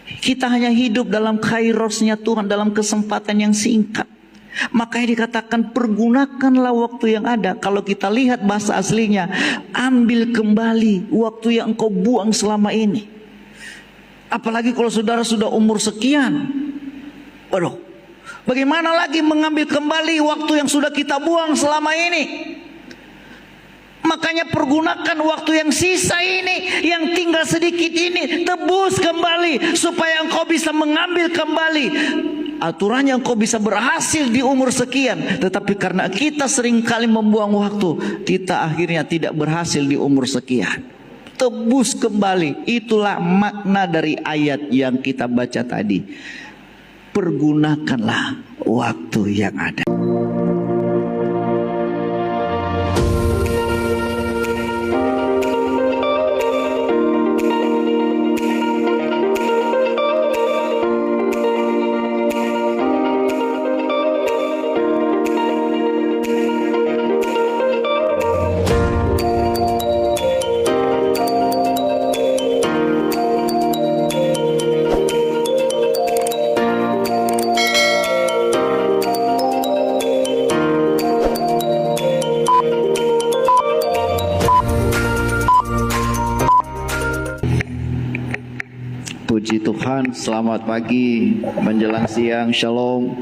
Kita hanya hidup dalam kairosnya Tuhan, dalam kesempatan yang singkat. Makanya dikatakan pergunakanlah waktu yang ada. Kalau kita lihat bahasa aslinya, ambil kembali waktu yang engkau buang selama ini. Apalagi kalau saudara sudah umur sekian. Waduh, bagaimana lagi mengambil kembali waktu yang sudah kita buang selama ini? Makanya pergunakan waktu yang sisa ini, yang tinggal sedikit ini, tebus kembali supaya engkau bisa mengambil kembali. Aturannya engkau bisa berhasil di umur sekian, tetapi karena kita seringkali membuang waktu, kita akhirnya tidak berhasil di umur sekian. Tebus kembali, itulah makna dari ayat yang kita baca tadi. Pergunakanlah waktu yang ada. Puji Tuhan, selamat pagi menjelang siang, shalom.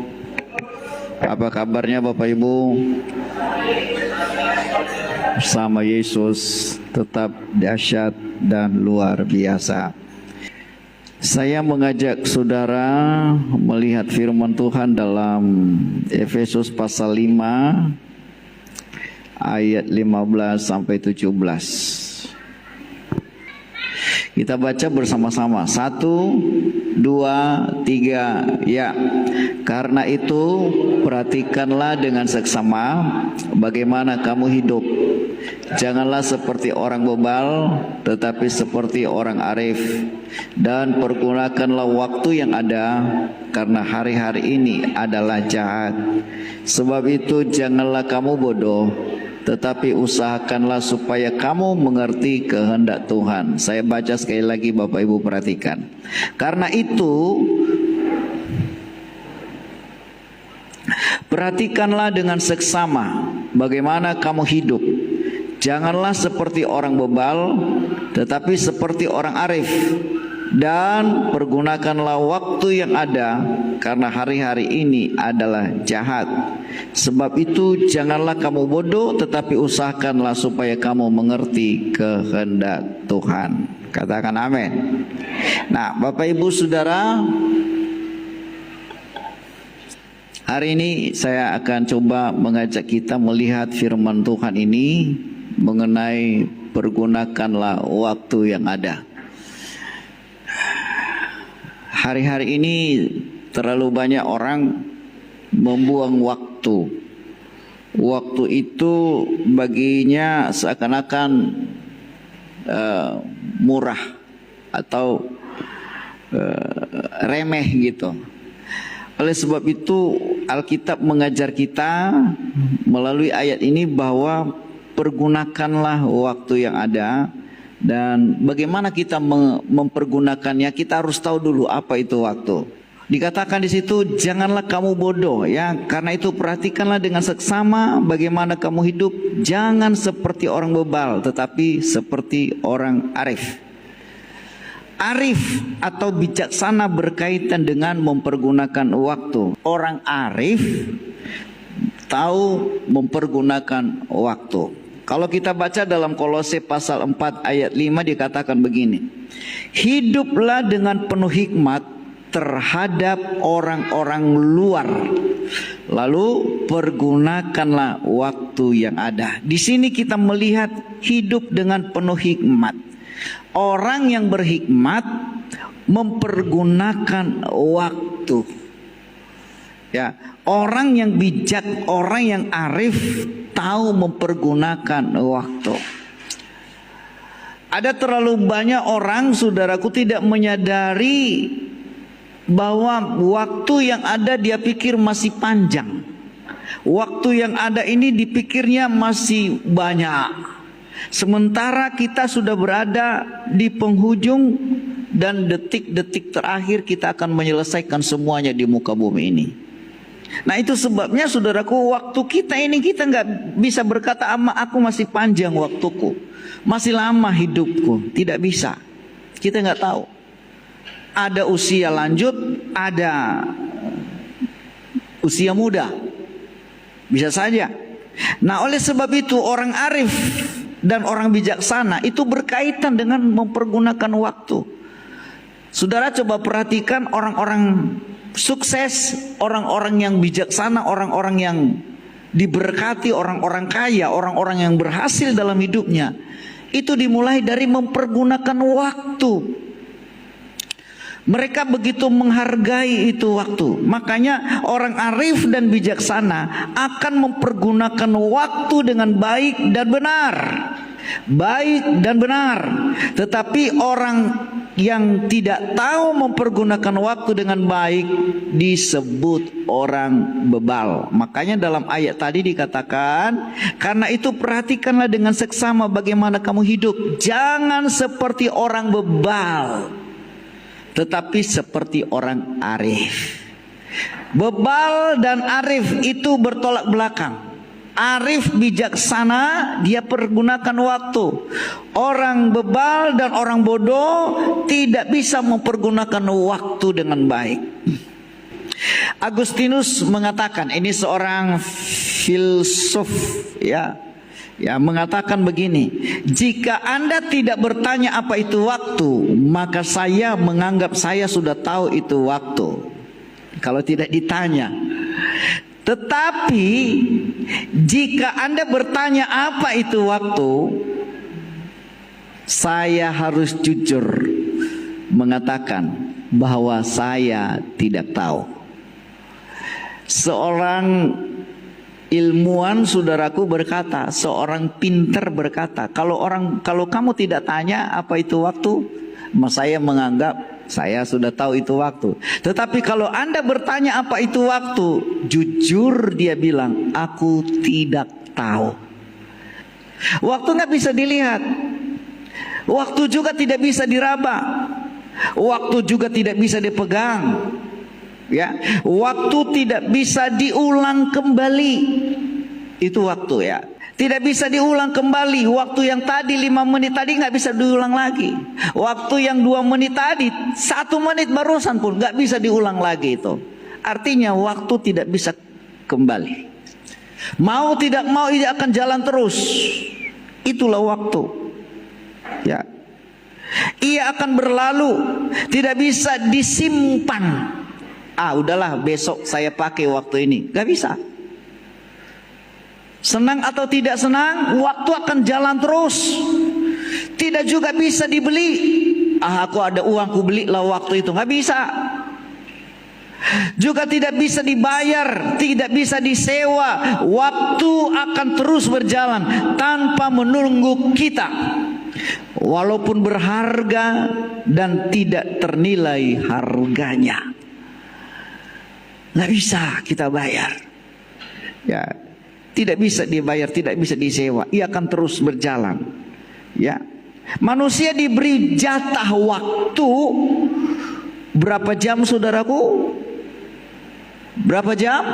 Apa kabarnya Bapak Ibu? Bersama Yesus tetap dahsyat dan luar biasa. Saya mengajak saudara melihat firman Tuhan dalam Efesus pasal 5 ayat 15 sampai 17. Kita baca bersama-sama. 1, 2, 3, ya. Karena itu perhatikanlah dengan seksama bagaimana kamu hidup. Janganlah seperti orang bebal, tetapi seperti orang arif. Dan pergunakanlah waktu yang ada, karena hari-hari ini adalah jahat. Sebab itu janganlah kamu bodoh, tetapi usahakanlah supaya kamu mengerti kehendak Tuhan. Saya baca sekali lagi, Bapak Ibu perhatikan. Karena itu perhatikanlah dengan seksama bagaimana kamu hidup. Janganlah seperti orang bebal, tetapi seperti orang arif. Dan pergunakanlah waktu yang ada, karena hari-hari ini adalah jahat. Sebab itu janganlah kamu bodoh, tetapi usahakanlah supaya kamu mengerti kehendak Tuhan. Katakan amin. Nah, Bapak Ibu Saudara, hari ini saya akan coba mengajak kita melihat firman Tuhan ini mengenai pergunakanlah waktu yang ada. Hari-hari ini terlalu banyak orang membuang waktu. Waktu itu baginya seakan-akan murah atau remeh gitu. Oleh sebab itu Alkitab mengajar kita melalui ayat ini bahwa pergunakanlah waktu yang ada. Dan bagaimana kita mempergunakannya, kita harus tahu dulu apa itu waktu. Dikatakan di situ, janganlah kamu bodoh, ya. Karena itu perhatikanlah dengan seksama bagaimana kamu hidup. Jangan seperti orang bebal, tetapi seperti orang arif. Arif atau bijaksana berkaitan dengan mempergunakan waktu. Orang arif tahu mempergunakan waktu. Kalau kita baca dalam Kolose pasal 4 ayat 5 dikatakan begini. Hiduplah dengan penuh hikmat terhadap orang-orang luar. Lalu pergunakanlah waktu yang ada. Di sini kita melihat hidup dengan penuh hikmat. Orang yang berhikmat mempergunakan waktu. Ya, orang yang bijak, orang yang arif tahu mempergunakan waktu. Ada terlalu banyak orang, saudaraku, tidak menyadari bahwa waktu yang ada dia pikir masih panjang. Waktu yang ada ini dipikirnya masih banyak. Sementara kita sudah berada di penghujung dan detik-detik terakhir kita akan menyelesaikan semuanya di muka bumi ini. Nah itu sebabnya saudaraku, waktu kita ini kita nggak bisa berkata aku masih panjang waktuku, masih lama hidupku. Tidak bisa. Kita nggak tahu. Ada usia lanjut, ada usia muda. Bisa saja. Nah oleh sebab itu orang arif dan orang bijaksana itu berkaitan dengan mempergunakan waktu. Saudara coba perhatikan orang-orang sukses, orang-orang yang bijaksana, orang-orang yang diberkati, orang-orang kaya, orang-orang yang berhasil dalam hidupnya. Itu dimulai dari mempergunakan waktu. Mereka begitu menghargai itu waktu. Makanya orang arif dan bijaksana akan mempergunakan waktu dengan baik dan benar. Baik dan benar. Tetapi orang yang tidak tahu mempergunakan waktu dengan baik disebut orang bebal. Makanya dalam ayat tadi dikatakan, karena itu perhatikanlah dengan seksama bagaimana kamu hidup. Jangan seperti orang bebal, tetapi seperti orang arif. Bebal dan arif itu bertolak belakang. Arif bijaksana, dia pergunakan waktu. Orang bebal dan orang bodoh tidak bisa mempergunakan waktu dengan baik. Agustinus mengatakan, ini seorang filsuf ya, mengatakan begini, jika Anda tidak bertanya apa itu waktu, maka saya menganggap saya sudah tahu itu waktu. Kalau tidak ditanya. Tetapi jika Anda bertanya apa itu waktu, saya harus jujur mengatakan bahwa saya tidak tahu. Seorang ilmuwan saudaraku berkata, seorang pintar berkata, kalau kamu tidak tanya apa itu waktu, saya menganggap saya sudah tahu itu waktu. Tetapi kalau Anda bertanya apa itu waktu, jujur dia bilang, aku tidak tahu. Waktu nggak bisa dilihat. Waktu juga tidak bisa diraba. Waktu juga tidak bisa dipegang. Ya, waktu tidak bisa diulang kembali. Itu waktu ya. Tidak bisa diulang kembali. Waktu yang tadi 5 menit tadi nggak bisa diulang lagi. Waktu yang 2 menit tadi 1 menit barusan pun nggak bisa diulang lagi itu. Artinya waktu tidak bisa kembali. Mau tidak mau ia akan jalan terus. Itulah waktu. Ya. Ia akan berlalu, tidak bisa disimpan. Udahlah besok saya pakai waktu ini. Gak bisa. Senang atau tidak senang, waktu akan jalan terus. Tidak juga bisa dibeli. Aku ada uang, ku belilah waktu itu. Gak bisa. Juga tidak bisa dibayar, tidak bisa disewa. Waktu akan terus berjalan tanpa menunggu kita. Walaupun berharga dan tidak ternilai harganya. Nggak bisa kita bayar. Ya, tidak bisa dibayar, tidak bisa disewa. Ia akan terus berjalan. Ya, manusia diberi jatah waktu berapa jam, saudaraku? Berapa jam?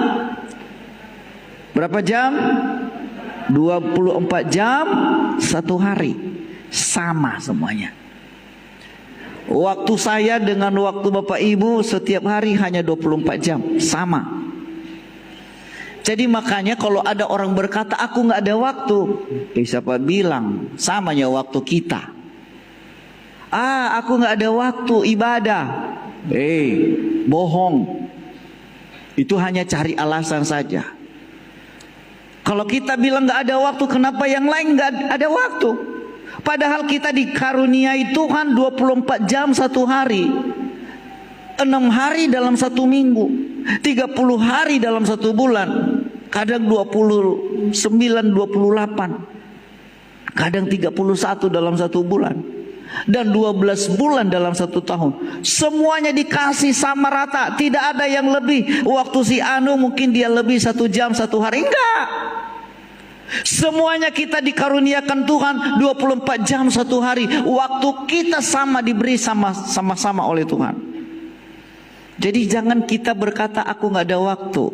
Berapa jam? 24 jam satu hari. Sama semuanya. Waktu saya dengan waktu Bapak Ibu setiap hari hanya 24 jam. Sama. Jadi makanya kalau ada orang berkata aku nggak ada waktu, siapa bilang samanya waktu kita? Aku nggak ada waktu ibadah. Bohong. Itu hanya cari alasan saja. Kalau kita bilang nggak ada waktu, kenapa yang lain nggak ada waktu? Padahal kita dikaruniai Tuhan 24 jam satu hari, 6 hari dalam satu minggu, 30 hari dalam satu bulan, kadang 29, 28, kadang 31 dalam satu bulan, dan 12 bulan dalam satu tahun. Semuanya dikasih sama rata, tidak ada yang lebih. Waktu si Anu mungkin dia lebih 1 jam satu hari, enggak. Semuanya kita dikaruniakan Tuhan 24 jam satu hari. Waktu kita sama diberi sama-sama oleh Tuhan. Jadi jangan kita berkata aku nggak ada waktu.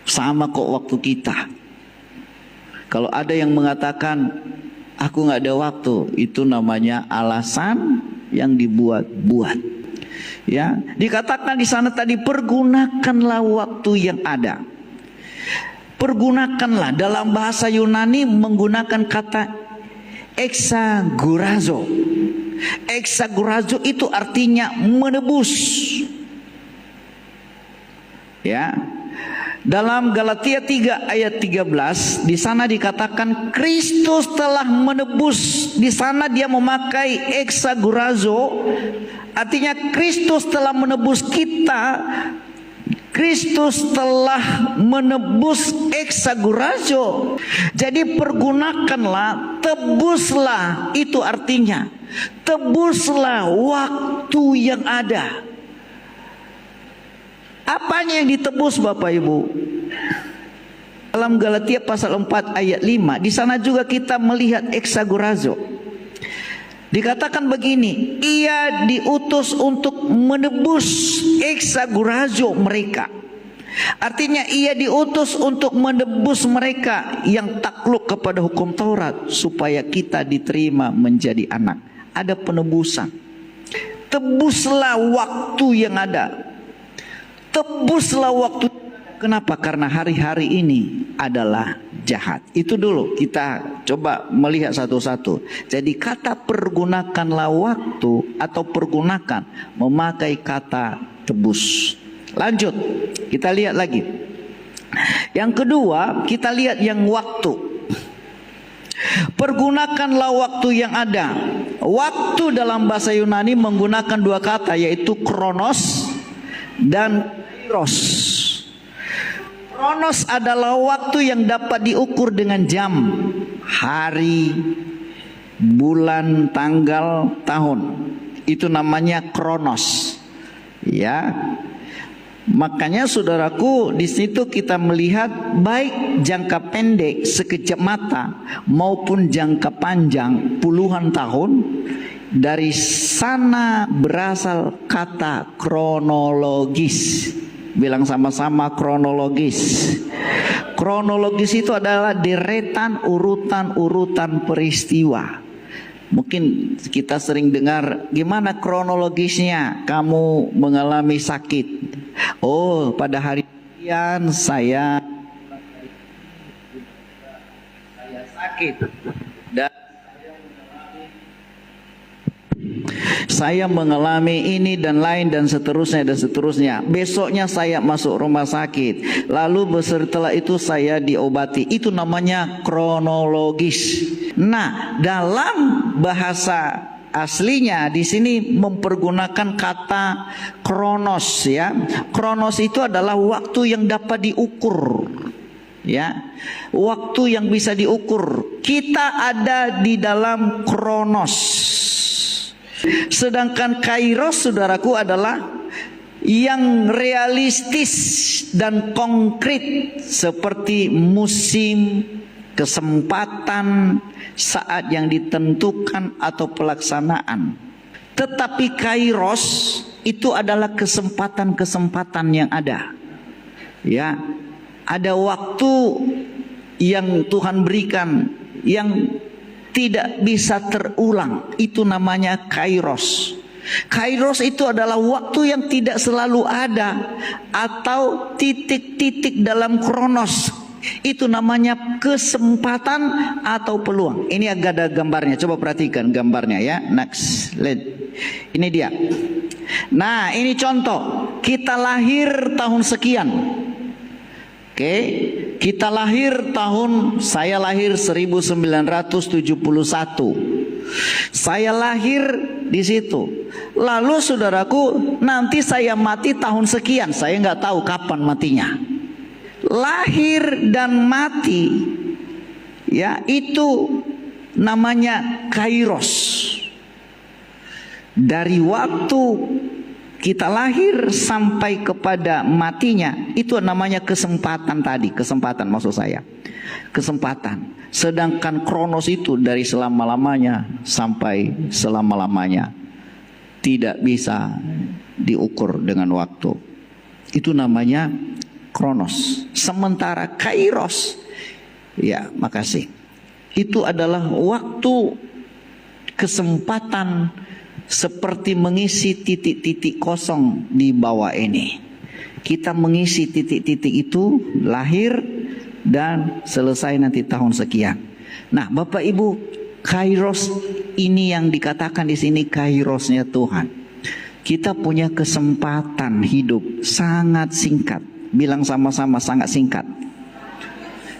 Sama kok waktu kita. Kalau ada yang mengatakan aku nggak ada waktu, itu namanya alasan yang dibuat-buat. Ya, dikatakan di sana tadi, pergunakanlah waktu yang ada. Pergunakanlah, dalam bahasa Yunani menggunakan kata exagorazo. Exagorazo itu artinya menebus. Ya. Dalam Galatia 3 ayat 13 di sana dikatakan Kristus telah menebus. Di sana dia memakai exagorazo, artinya Kristus telah menebus kita. Kristus telah menebus exagorazo. Jadi pergunakanlah, tebuslah, itu artinya tebuslah waktu yang ada. Apanya yang ditebus Bapak Ibu? Dalam Galatia pasal 4 ayat 5, di sana juga kita melihat exagorazo. Dikatakan begini, ia diutus untuk menebus exagorazo mereka. Artinya ia diutus untuk menebus mereka yang takluk kepada hukum Taurat, supaya kita diterima menjadi anak. Ada penebusan. Tebuslah waktu yang ada. Tebuslah waktu. Kenapa? Karena hari-hari ini adalah jahat. Itu dulu kita coba melihat satu-satu. Jadi kata pergunakanlah waktu atau pergunakan memakai kata tebus. Lanjut, kita lihat lagi. Yang kedua, kita lihat yang waktu. Pergunakanlah waktu yang ada. Waktu dalam bahasa Yunani menggunakan dua kata, yaitu kronos dan kairos. Kronos adalah waktu yang dapat diukur dengan jam, hari, bulan, tanggal, tahun. Itu namanya kronos. Ya. Makanya saudaraku, di situ kita melihat baik jangka pendek sekejap mata maupun jangka panjang puluhan tahun. Dari sana berasal kata kronologis. Bilang sama-sama kronologis. Kronologis itu adalah deretan urutan-urutan peristiwa. Mungkin kita sering dengar, gimana kronologisnya kamu mengalami sakit? Oh, pada hari sekian saya sakit. Dan saya mengalami ini dan lain dan seterusnya dan seterusnya. Besoknya saya masuk rumah sakit. Lalu setelah itu saya diobati. Itu namanya kronologis. Nah, dalam bahasa aslinya di sini mempergunakan kata kronos, ya. Kronos itu adalah waktu yang dapat diukur. Ya. Waktu yang bisa diukur. Kita ada di dalam kronos. Sedangkan kairos, saudaraku, adalah yang realistis dan konkret, seperti musim, kesempatan, saat yang ditentukan atau pelaksanaan. Tetapi kairos itu adalah kesempatan-kesempatan yang ada. Ya, ada waktu yang Tuhan berikan yang tidak bisa terulang. Itu namanya kairos. Kairos itu adalah waktu yang tidak selalu ada, atau titik-titik dalam kronos. Itu namanya kesempatan atau peluang. Ini agak ada gambarnya. Coba perhatikan gambarnya ya. Next, ini dia. Nah, ini contoh. Kita lahir tahun sekian. Oke, kita lahir saya lahir 1971. Saya lahir di situ. Lalu saudaraku, nanti saya mati tahun sekian. Saya nggak tahu kapan matinya. Lahir dan mati, ya, itu namanya kairos. Dari waktu kita lahir sampai kepada matinya, itu namanya kesempatan tadi. Kesempatan maksud saya, kesempatan. Sedangkan kronos itu dari selama-lamanya sampai selama-lamanya, tidak bisa diukur dengan waktu. Itu namanya kronos. Sementara kairos, ya makasih, itu adalah waktu, kesempatan, seperti mengisi titik-titik kosong di bawah ini. Kita mengisi titik-titik itu, lahir dan selesai nanti tahun sekian. Nah, Bapak Ibu, kairos ini yang dikatakan di sini kairosnya Tuhan. Kita punya kesempatan hidup sangat singkat. Bilang sama-sama, sangat singkat.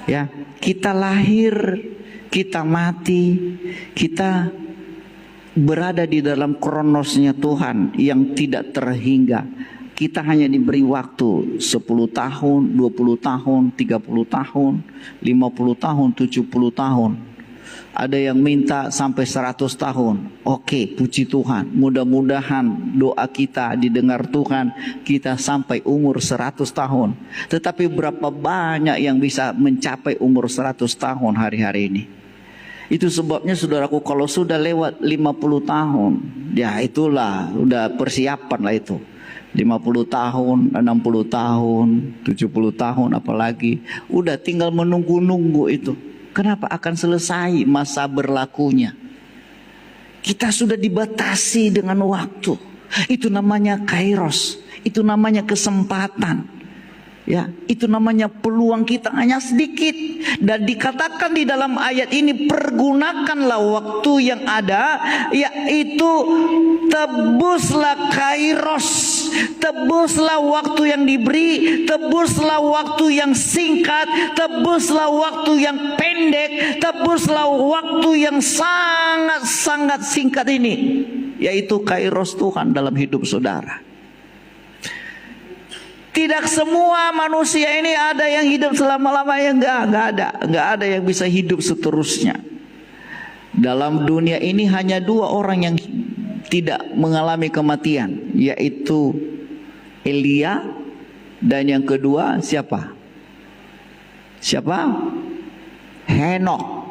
Ya, kita lahir, kita mati, kita berada di dalam kronosnya Tuhan yang tidak terhingga. Kita hanya diberi waktu 10 tahun, 20 tahun, 30 tahun, 50 tahun, 70 tahun. Ada yang minta sampai 100 tahun. Oke, puji Tuhan. Mudah-mudahan doa kita didengar Tuhan. Kita sampai umur 100 tahun. Tetapi berapa banyak yang bisa mencapai umur 100 tahun hari-hari ini? Itu sebabnya saudaraku, kalau sudah lewat 50 tahun, ya itulah, udah persiapan lah itu. 50 tahun, 60 tahun, 70 tahun apalagi. Udah tinggal menunggu-nunggu itu. Kenapa akan selesai masa berlakunya? Kita sudah dibatasi dengan waktu. Itu namanya kairos. Itu namanya kesempatan. Ya, itu namanya peluang kita hanya sedikit. Dan dikatakan di dalam ayat ini, pergunakanlah waktu yang ada, yaitu tebuslah kairos. Tebuslah waktu yang diberi, tebuslah waktu yang singkat, tebuslah waktu yang pendek, tebuslah waktu yang sangat-sangat singkat ini, yaitu kairos Tuhan dalam hidup saudara. Tidak semua manusia ini ada yang hidup selama-lamanya, enggak ada yang bisa hidup seterusnya. Dalam dunia ini hanya 2 orang yang tidak mengalami kematian, yaitu Elia dan yang kedua siapa? Henokh.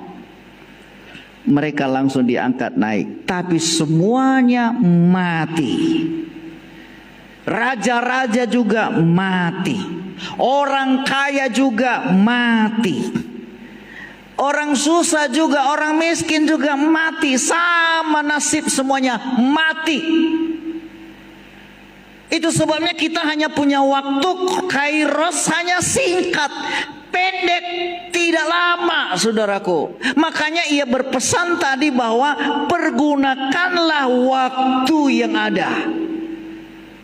Mereka langsung diangkat naik, tapi semuanya mati. Raja-raja juga mati. Orang kaya juga mati. Orang susah juga, orang miskin juga mati. Sama nasib, semuanya mati. Itu sebabnya kita hanya punya waktu kairos hanya singkat, pendek, tidak lama, saudaraku. Makanya ia berpesan tadi bahwa pergunakanlah waktu yang ada.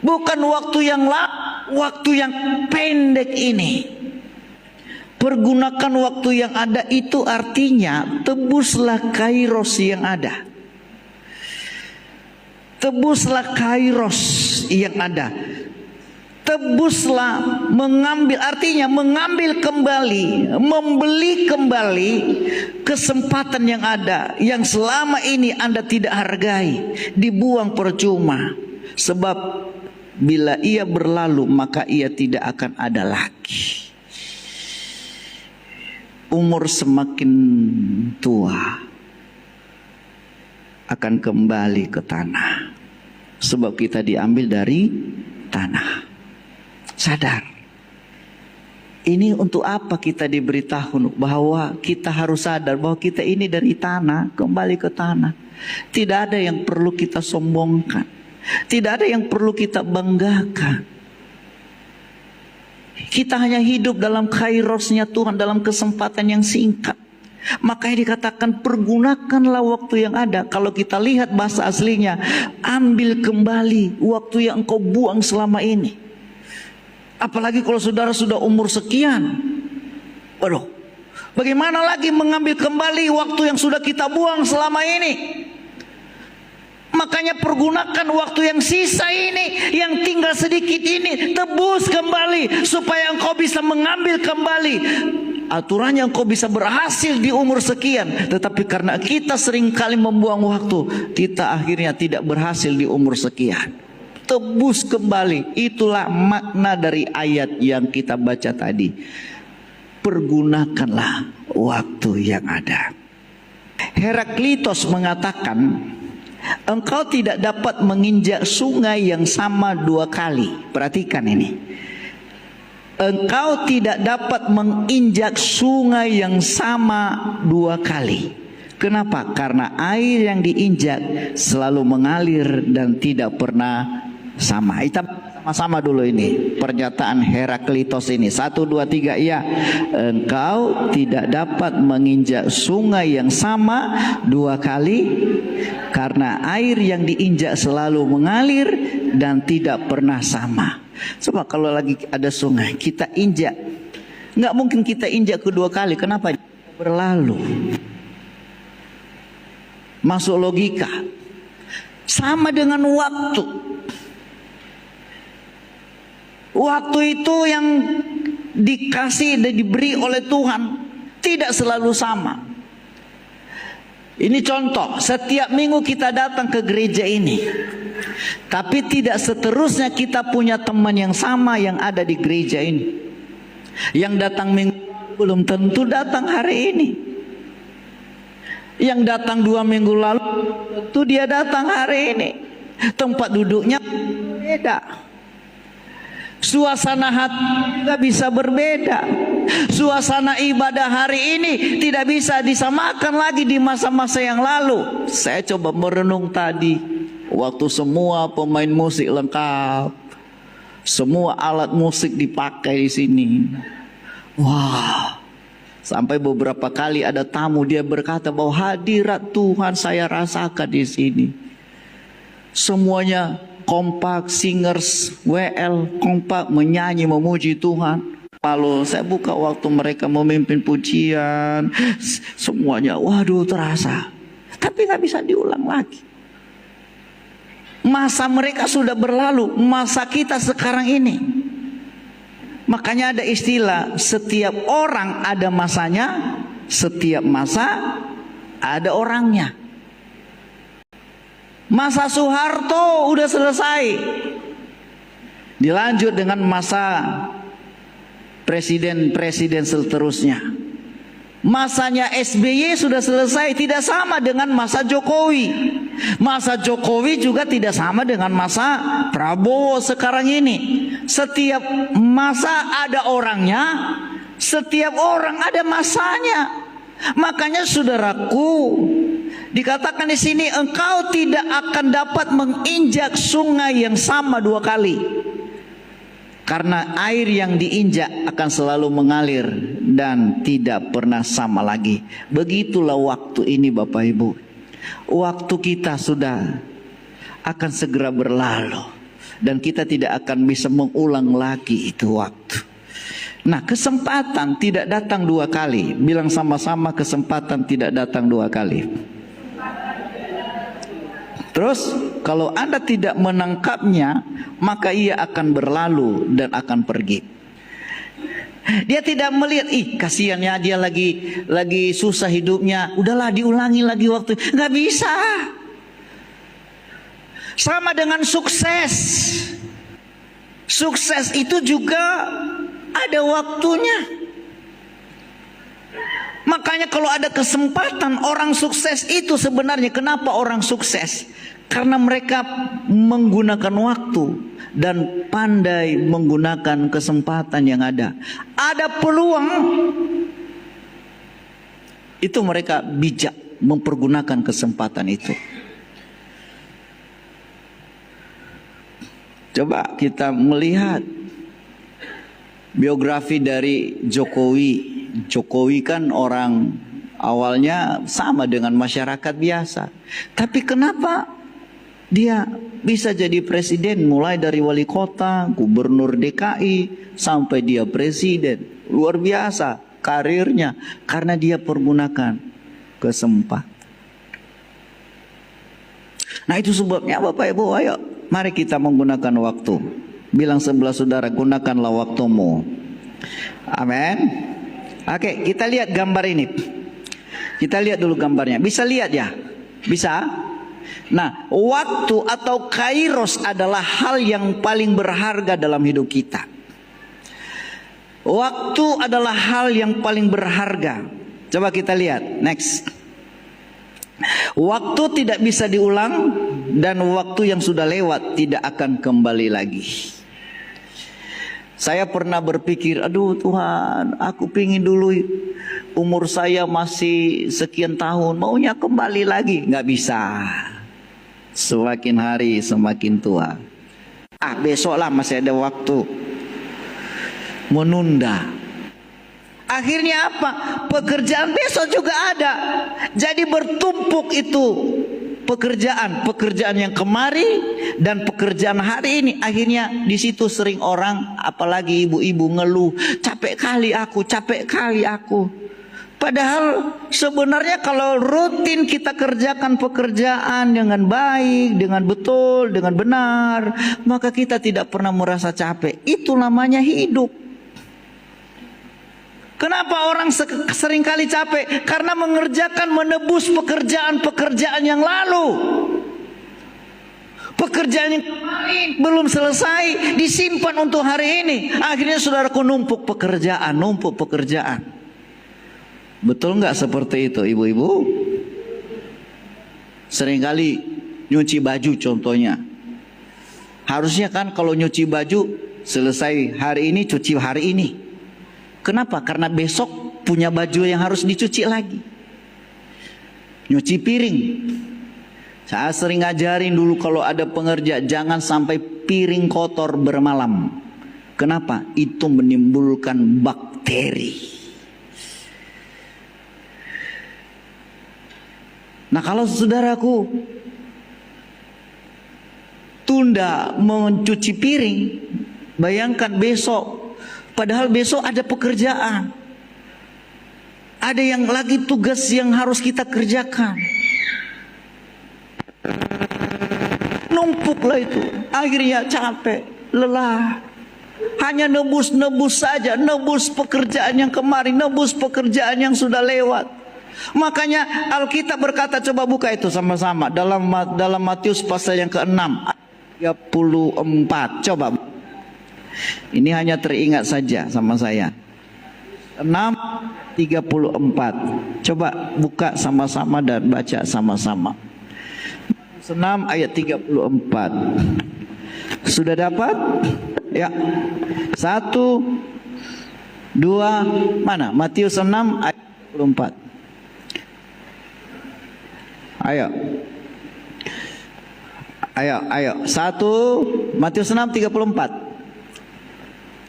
Bukan waktu yang waktu yang pendek ini. Pergunakan waktu yang ada itu artinya tebuslah kairos yang ada. Tebuslah kairos yang ada. Tebuslah, mengambil, artinya mengambil kembali, membeli kembali kesempatan yang ada, yang selama ini Anda tidak hargai, dibuang percuma. Sebab bila ia berlalu, maka ia tidak akan ada lagi. Umur semakin tua akan kembali ke tanah. Sebab kita diambil dari tanah. Sadar. Ini untuk apa kita diberitahu bahwa kita harus sadar bahwa kita ini dari tanah, kembali ke tanah. Tidak ada yang perlu kita sombongkan. Tidak ada yang perlu kita banggakan. Kita hanya hidup dalam kairosnya Tuhan, dalam kesempatan yang singkat. Makanya dikatakan pergunakanlah waktu yang ada. Kalau kita lihat bahasa aslinya, ambil kembali waktu yang engkau buang selama ini. Apalagi kalau saudara sudah umur sekian. Waduh, bagaimana lagi mengambil kembali waktu yang sudah kita buang selama ini? Makanya pergunakan waktu yang sisa ini, yang tinggal sedikit ini, tebus kembali supaya engkau bisa mengambil kembali. Aturannya engkau bisa berhasil di umur sekian, tetapi karena kita seringkali membuang waktu, kita akhirnya tidak berhasil di umur sekian. tebus kembali. Itulah makna dari ayat yang kita baca tadi. Pergunakanlah waktu yang ada. Heraklitos mengatakan, engkau tidak dapat menginjak sungai yang sama 2 kali. Perhatikan ini. Engkau tidak dapat menginjak sungai yang sama 2 kali. Kenapa? Karena air yang diinjak selalu mengalir dan tidak pernah sama. Kita sama-sama dulu ini pernyataan Heraklitos ini. 1, 2, 3 iya. Engkau tidak dapat menginjak sungai yang sama 2 kali karena air yang diinjak selalu mengalir dan tidak pernah sama. Coba kalau lagi ada sungai kita injak, nggak mungkin kita injak kedua kali. Kenapa? Berlalu. Masuk logika. Sama dengan waktu. Waktu itu yang dikasih dan diberi oleh Tuhan tidak selalu sama. Ini contoh, setiap minggu kita datang ke gereja ini, tapi tidak seterusnya kita punya teman yang sama yang ada di gereja ini. Yang datang minggu belum tentu datang hari ini. Yang datang 2 minggu lalu tentu dia datang hari ini. Tempat duduknya beda. Suasana hati juga bisa berbeda. Suasana ibadah hari ini tidak bisa disamakan lagi di masa-masa yang lalu. Saya coba merenung tadi, waktu semua pemain musik lengkap, semua alat musik dipakai di sini. Wah, sampai beberapa kali ada tamu dia berkata bahwa hadirat Tuhan saya rasakan di sini. Semuanya kompak, singers, WL, kompak menyanyi memuji Tuhan. Lalu saya buka waktu mereka memimpin pujian, semuanya waduh terasa. Tapi nggak bisa diulang lagi. Masa mereka sudah berlalu, masa kita sekarang ini. Makanya ada istilah, setiap orang ada masanya, setiap masa ada orangnya. Masa Soeharto udah selesai. Dilanjut dengan masa presiden-presiden seterusnya. Masanya SBY sudah selesai, tidak sama dengan masa Jokowi. Masa Jokowi juga tidak sama dengan masa Prabowo sekarang ini. Setiap masa ada orangnya, setiap orang ada masanya. Makanya saudaraku, dikatakan di sini engkau tidak akan dapat menginjak sungai yang sama 2 kali. Karena air yang diinjak akan selalu mengalir dan tidak pernah sama lagi. Begitulah waktu ini Bapak Ibu. Waktu kita sudah akan segera berlalu dan kita tidak akan bisa mengulang lagi itu waktu. Nah, kesempatan tidak datang 2 kali. Bilang sama-sama, kesempatan tidak datang 2 kali. Terus kalau Anda tidak menangkapnya, maka ia akan berlalu dan akan pergi. Dia tidak melihat, ih kasihannya dia lagi susah hidupnya, udahlah diulangi lagi waktu. Nggak bisa. Sama dengan sukses. Sukses itu juga ada waktunya. Makanya kalau ada kesempatan, orang sukses itu sebenarnya, kenapa orang sukses? Karena mereka menggunakan waktu dan pandai menggunakan kesempatan yang ada. Ada peluang, itu mereka bijak mempergunakan kesempatan itu. Coba kita melihat biografi dari Jokowi. Jokowi kan orang awalnya sama dengan masyarakat biasa. Tapi kenapa dia bisa jadi presiden? Mulai dari wali kota, gubernur DKI, sampai dia presiden. Luar biasa karirnya. Karena dia pergunakan kesempatan. Nah itu sebabnya Bapak Ibu, ayo mari kita menggunakan waktu. Bilang sebelah saudara, gunakanlah waktumu. Amin. Oke, kita lihat gambar ini. Kita lihat dulu gambarnya. Bisa lihat ya? Bisa? Nah, waktu atau kairos adalah hal yang paling berharga dalam hidup kita. Waktu adalah hal yang paling berharga. Coba kita lihat, next. Waktu tidak bisa diulang, dan waktu yang sudah lewat tidak akan kembali lagi. Saya pernah berpikir, aduh Tuhan, aku pingin dulu umur saya masih sekian tahun, maunya kembali lagi. Nggak bisa. Semakin hari semakin tua. Besok lah masih ada waktu. Menunda. Akhirnya apa? Pekerjaan besok juga ada. Jadi bertumpuk itu pekerjaan yang kemarin dan pekerjaan hari ini. Akhirnya di situ sering orang, apalagi ibu-ibu, ngeluh, capek kali aku. Padahal sebenarnya kalau rutin kita kerjakan pekerjaan dengan baik, dengan betul, dengan benar, maka kita tidak pernah merasa capek. Itu namanya hidup. Kenapa orang seringkali capek? Karena menebus pekerjaan yang lalu. Pekerjaan yang kemarin belum selesai, disimpan untuk hari ini. Akhirnya saudaraku numpuk pekerjaan. Betul nggak seperti itu, ibu-ibu? Seringkali nyuci baju contohnya. Harusnya kan kalau nyuci baju selesai hari ini, cuci hari ini. Kenapa? Karena besok punya baju yang harus dicuci lagi. Nyuci piring. Saya sering ngajarin dulu kalau ada pengerja, jangan sampai piring kotor bermalam. Kenapa? Itu menimbulkan bakteri. Nah, kalau saudaraku tunda mencuci piring, bayangkan besok. Padahal besok ada pekerjaan. Ada yang lagi tugas yang harus kita kerjakan. Numpuklah itu. Akhirnya capek, lelah. Hanya nebus saja. Nebus pekerjaan yang kemarin. Nebus pekerjaan yang sudah lewat. Makanya Alkitab berkata, coba buka itu sama-sama. Dalam Matius pasal yang ke-6. 34. Coba. Ini hanya teringat saja sama saya. 6:34. Coba buka sama-sama dan baca sama-sama. 6 ayat 34. Sudah dapat? Ya. 1, 2, mana? Matius 6 ayat 34. Ayo. 1 Matius 6:34.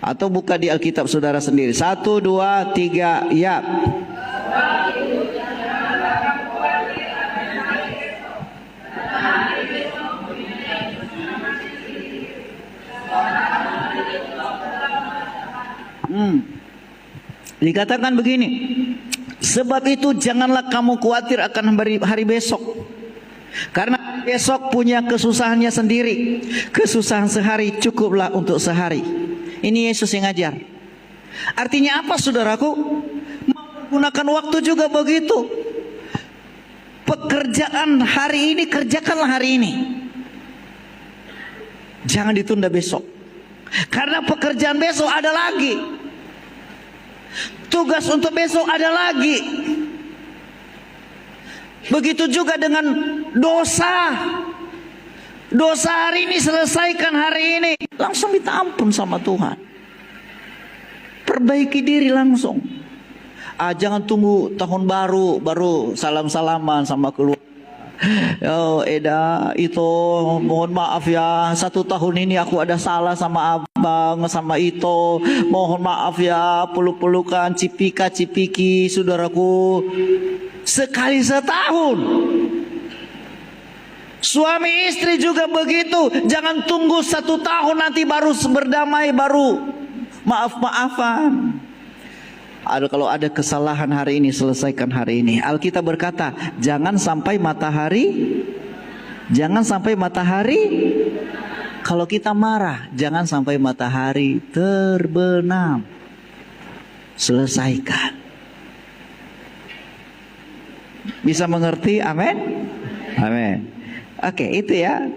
Atau buka di Alkitab saudara sendiri. 1, 2, 3, ya. Dikatakan begini, sebab itu janganlah kamu khawatir akan hari besok, karena besok punya kesusahannya sendiri. Kesusahan sehari cukuplah untuk sehari. Ini Yesus yang ngajar. Artinya apa saudaraku? Menggunakan waktu juga begitu. Pekerjaan hari ini kerjakanlah hari ini. Jangan ditunda besok. Karena pekerjaan besok ada lagi. Tugas untuk besok ada lagi. Begitu juga dengan dosa. Dosa hari ini selesaikan hari ini. Langsung minta ampun sama Tuhan. Perbaiki diri langsung. Jangan tunggu tahun baru salam-salaman sama keluarga. Eda, itu mohon maaf ya, 1 tahun ini aku ada salah sama abang, sama itu. Mohon maaf ya, peluk-pelukan, cipika-cipiki, saudaraku. Sekali setahun. Suami istri juga begitu. Jangan tunggu 1 tahun nanti baru berdamai, baru maaf-maafan. Kalau ada kesalahan hari ini, selesaikan hari ini. Alkitab berkata, jangan sampai matahari kalau kita marah, jangan sampai matahari terbenam. Selesaikan. Bisa mengerti? Amin. Amin. Oke, itu ya.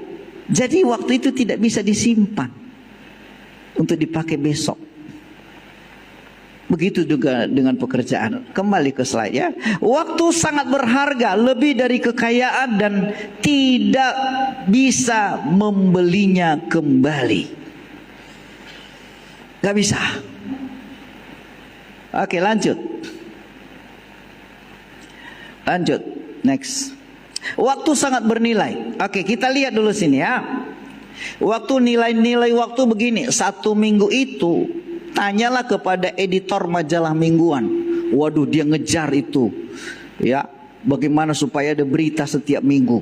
Jadi waktu itu tidak bisa disimpan untuk dipakai besok. Begitu juga dengan pekerjaan. Kembali ke slide ya. Waktu sangat berharga, lebih dari kekayaan, dan tidak bisa membelinya kembali. Gak bisa. Oke, lanjut. Lanjut, next. Waktu sangat bernilai. Oke, kita lihat dulu sini ya. Waktu, nilai-nilai waktu begini. 1 minggu itu, tanyalah kepada editor majalah mingguan. Waduh, dia ngejar itu. Ya, bagaimana supaya ada berita setiap minggu.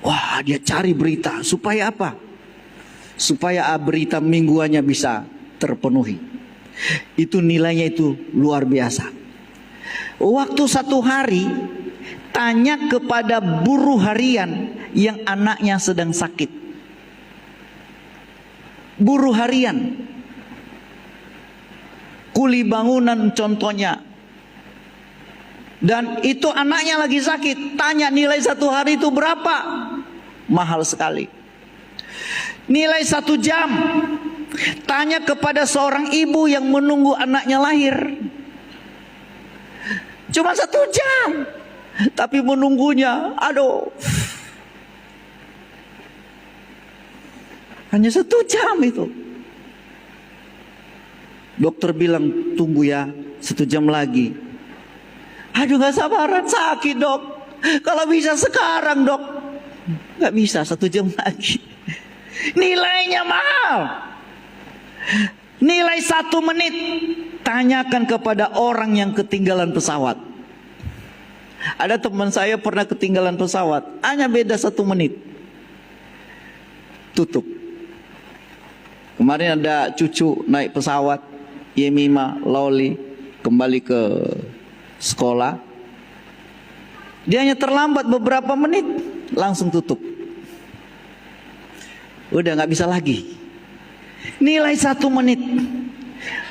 Wah, dia cari berita. Supaya apa? Supaya berita mingguannya bisa terpenuhi. Itu nilainya itu luar biasa. Waktu 1 hari, tanya kepada buruh harian yang anaknya sedang sakit. Buruh harian, kuli bangunan contohnya, dan itu anaknya lagi sakit. Tanya nilai 1 hari itu berapa? Mahal sekali. Nilai 1 jam, tanya kepada seorang ibu yang menunggu anaknya lahir. Cuma 1 jam, tapi menunggunya, aduh, hanya 1 jam itu. Dokter bilang, tunggu ya 1 jam lagi. Aduh, gak sabaran, sakit dok. Kalau bisa sekarang dok. Gak bisa, 1 jam lagi. Nilainya mahal. Nilai 1 menit, tanyakan kepada orang yang ketinggalan pesawat. Ada teman saya pernah ketinggalan pesawat, hanya beda 1 menit. Tutup. Kemarin ada cucu naik pesawat, Yemima, Loli, kembali ke sekolah. Dia hanya terlambat beberapa menit, langsung tutup. Udah gak bisa lagi. Nilai 1 menit.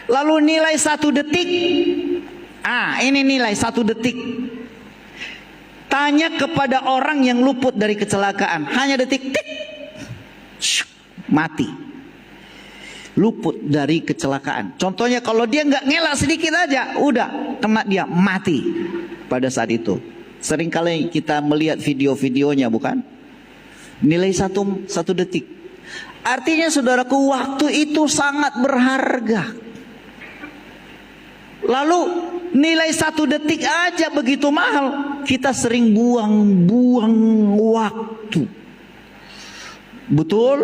Lalu nilai 1 detik. Ini nilai 1 detik. Tanya kepada orang yang luput dari kecelakaan. Hanya detik, tik, mati. Luput dari kecelakaan. Contohnya kalau dia nggak ngelak sedikit aja, udah kena dia, mati pada saat itu. Seringkali kita melihat video-videonya, bukan? Nilai 1 detik. Artinya saudaraku, waktu itu sangat berharga. Lalu nilai 1 detik aja begitu mahal. Kita sering buang-buang waktu. Betul?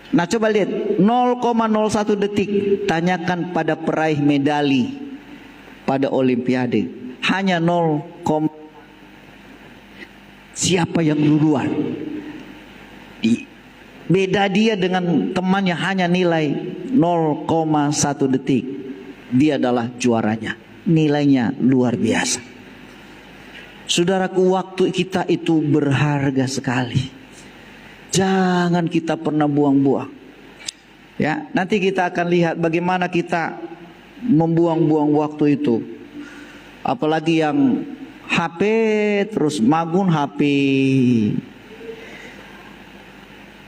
Nah, coba lihat 0,01 detik. Tanyakan pada peraih medali pada Olimpiade. Hanya 0, siapa yang duluan? Beda dia dengan temannya hanya nilai 0,1 detik. Dia adalah juaranya. Nilainya luar biasa. Saudaraku, waktu kita itu berharga sekali. Jangan kita pernah buang-buang. Ya, nanti kita akan lihat bagaimana kita membuang-buang waktu itu. Apalagi yang HP terus magun HP.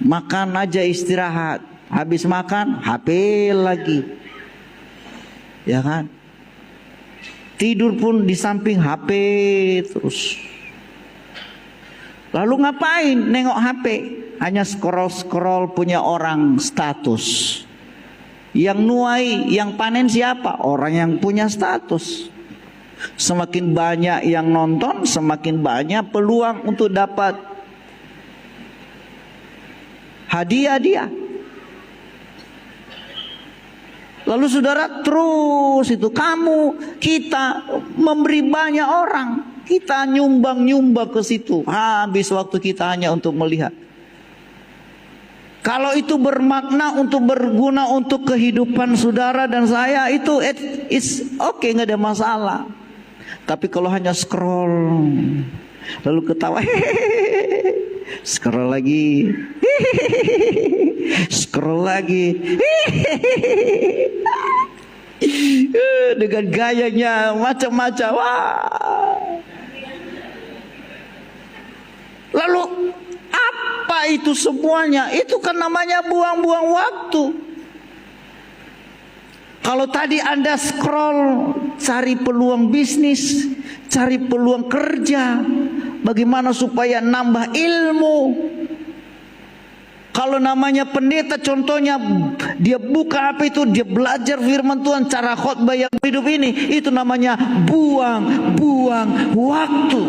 Makan aja istirahat, habis makan HP lagi. Ya kan? Tidur pun di samping HP terus. Lalu ngapain nengok HP? Hanya scroll-scroll punya orang status. Yang nuai, yang panen siapa? Orang yang punya status. Semakin banyak yang nonton, semakin banyak peluang untuk dapat hadiah dia. Lalu saudara terus itu kita memberi banyak orang, kita nyumbang ke situ. Habis waktu kita hanya untuk melihat. Kalau itu bermakna untuk berguna untuk kehidupan saudara dan saya, itu it's okay, nggak ada masalah. Tapi kalau hanya scroll lalu ketawa, scroll lagi, scroll lagi, dengan gayanya macam-macam. Lalu apa itu semuanya? Itu kan namanya buang-buang waktu. Kalau tadi Anda scroll, cari peluang bisnis, cari peluang kerja, bagaimana supaya nambah ilmu. Kalau namanya pendeta, contohnya dia buka apa itu, dia belajar firman Tuhan, cara khotbah yang hidup ini, itu namanya buang-buang waktu.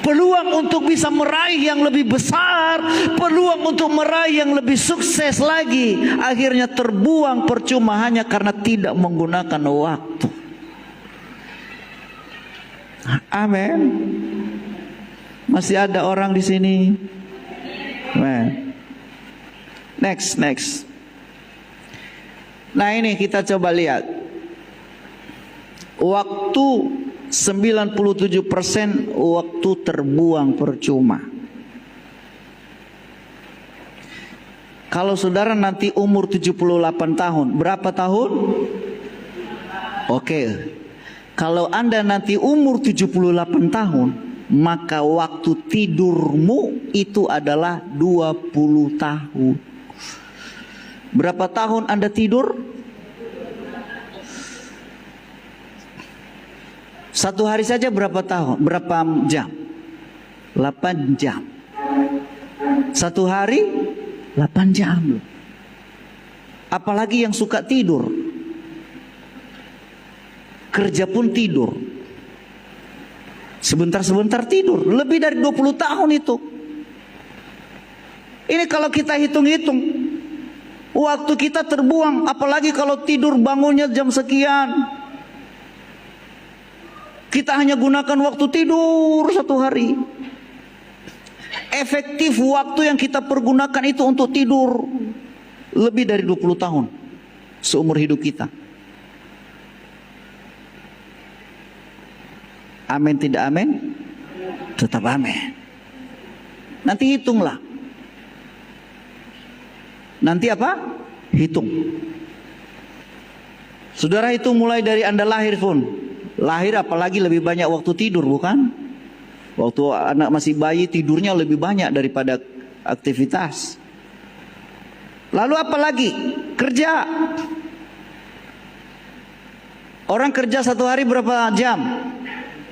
Peluang untuk bisa meraih yang lebih besar, peluang untuk meraih yang lebih sukses lagi, akhirnya terbuang percuma hanya karena tidak menggunakan waktu. Amin. Masih ada orang di sini. Amen. Next. Nah ini kita coba lihat. Waktu 97% waktu terbuang percuma. Kalau saudara nanti umur 78 tahun, berapa tahun? Oke. Kalau Anda nanti umur 78 tahun, maka waktu tidurmu itu adalah 20 tahun. Berapa tahun Anda tidur? Satu hari saja berapa tahun? Berapa jam? 8 jam. Satu hari 8 jam. Apalagi yang suka tidur. Kerja pun tidur. Sebentar-sebentar tidur. Lebih dari 20 tahun itu. Ini kalau kita hitung-hitung, waktu kita terbuang. Apalagi kalau tidur bangunnya jam sekian. Kita hanya gunakan waktu tidur satu hari. Efektif waktu yang kita pergunakan itu untuk tidur lebih dari 20 tahun seumur hidup kita. Amin tidak amin? Tetap amin. Nanti hitunglah. Nanti apa? Hitung. Saudara hitung mulai dari Anda lahir pun. Lahir apalagi lebih banyak waktu tidur, bukan? Waktu anak masih bayi tidurnya lebih banyak daripada aktivitas. Lalu apa lagi? Kerja. Orang kerja satu hari berapa jam?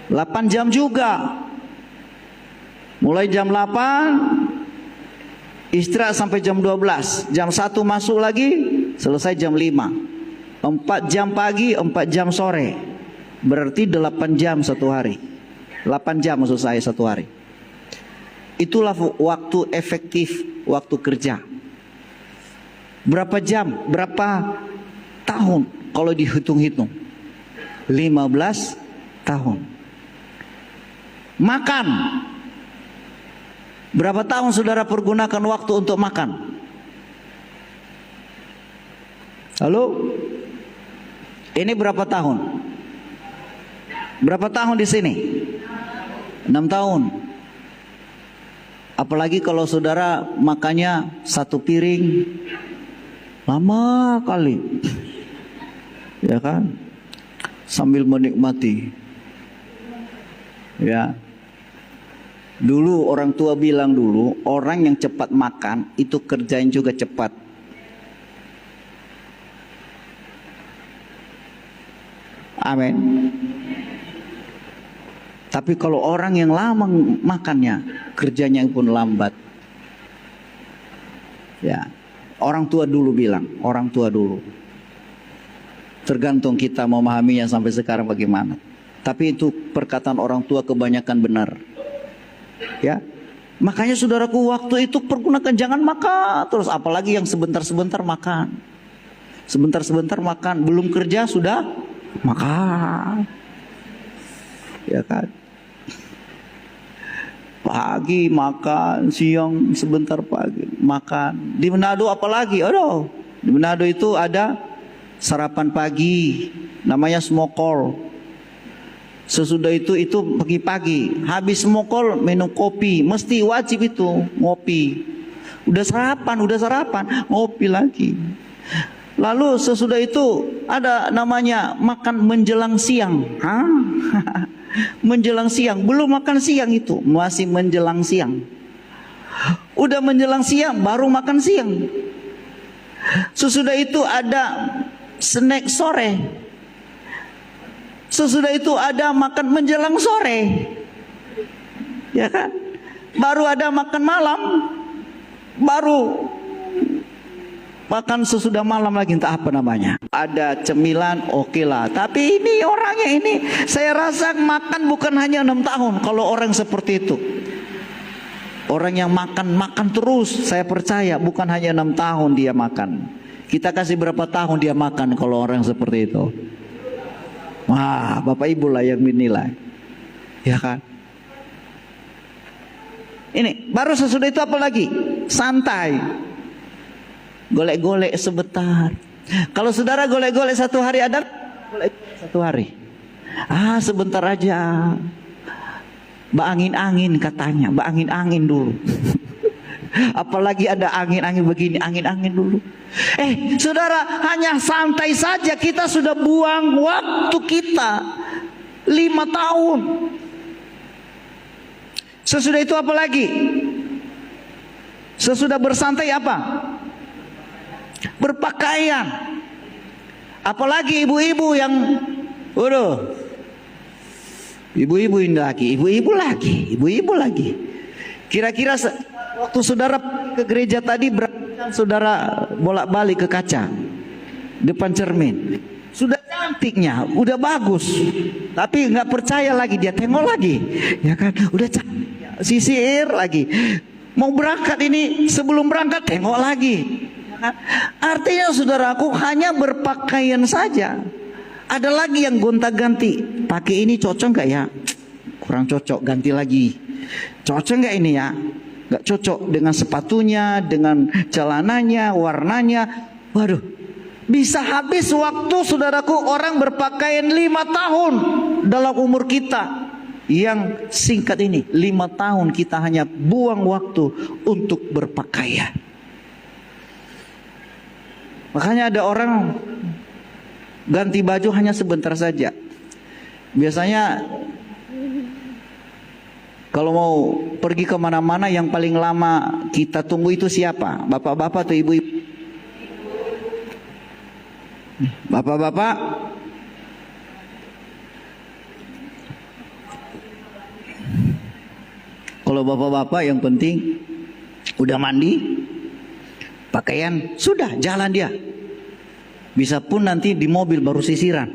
8 jam juga. Mulai jam 8 istirahat sampai jam 12. Jam 1 masuk lagi, selesai jam 5. 4 jam pagi, 4 jam sore. Berarti 8 jam satu hari. 8 jam maksud saya satu hari. Itulah waktu efektif, waktu kerja. Berapa jam? Berapa tahun kalau dihitung-hitung? 15 tahun. Makan. Berapa tahun saudara pergunakan waktu untuk makan? Halo? Ini berapa tahun? Berapa tahun di sini? 6 tahun. Apalagi kalau saudara makannya satu piring, lama kali, ya kan? Sambil menikmati. Ya. Dulu orang tua bilang dulu, orang yang cepat makan itu kerjain juga cepat. Amin. Tapi kalau orang yang lama makannya, kerjanya pun lambat. Ya, orang tua dulu bilang, orang tua dulu. Tergantung kita memahaminya sampai sekarang bagaimana. Tapi itu perkataan orang tua kebanyakan benar. Ya, makanya saudaraku waktu itu pergunakan, jangan makan terus, apalagi yang sebentar-sebentar makan. Sebentar-sebentar makan, belum kerja sudah makan. Ya kan? Pagi makan, siang sebentar pagi makan. Di Manado apalagi? Aduh, di Manado itu ada sarapan pagi, namanya smokol. Sesudah itu pagi-pagi, habis smokol minum kopi, mesti wajib itu ngopi. Udah sarapan, ngopi lagi. Lalu sesudah itu ada namanya makan menjelang siang. Hah? menjelang siang, belum makan siang itu, masih menjelang siang. Udah menjelang siang, baru makan siang. Sesudah itu ada snack sore. Sesudah itu ada makan menjelang sore. Ya kan? Baru ada makan malam. Baru makan sesudah malam lagi, entah apa namanya. Ada cemilan, oke lah. Tapi ini orangnya ini, saya rasa makan bukan hanya 6 tahun. Kalau orang seperti itu, orang yang makan terus, saya percaya bukan hanya 6 tahun dia makan. Kita kasih berapa tahun dia makan kalau orang seperti itu? Wah, Bapak Ibu lah yang menilai. Ya kan? Ini, baru sesudah itu apa lagi? Santai. Golek-golek sebentar. Kalau saudara golek-golek 1 hari ada? Golek 1 hari. Sebentar aja. Angin-angin katanya, angin-angin dulu. Apalagi ada angin-angin begini, angin-angin dulu. Saudara, hanya santai saja kita sudah buang waktu kita 5 tahun. Sesudah itu apa lagi? Sesudah bersantai apa? Berpakaian. Apalagi ibu-ibu yang ibu-ibu lagi. Kira-kira waktu saudara ke gereja tadi, berapa saudara bolak-balik ke kaca depan cermin? Sudah cantiknya, udah bagus, tapi nggak percaya lagi, dia tengok lagi, ya kan? Udah cantik, sisir lagi. Mau berangkat ini, sebelum berangkat tengok lagi. Artinya saudaraku, hanya berpakaian saja. Ada lagi yang gonta-ganti, pakai ini cocok nggak ya? Kurang cocok, ganti lagi. Cocok nggak ini ya? Nggak cocok dengan sepatunya, dengan celananya, warnanya. Waduh, bisa habis waktu saudaraku orang berpakaian 5 tahun dalam umur kita yang singkat ini. 5 tahun kita hanya buang waktu untuk berpakaian. Makanya ada orang ganti baju hanya sebentar saja. Biasanya kalau mau pergi kemana-mana, yang paling lama kita tunggu itu siapa? Bapak-bapak atau ibu-ibu? Bapak-bapak? Kalau bapak-bapak yang penting udah mandi, pakaian, sudah jalan dia. Bisa pun nanti di mobil baru sisiran,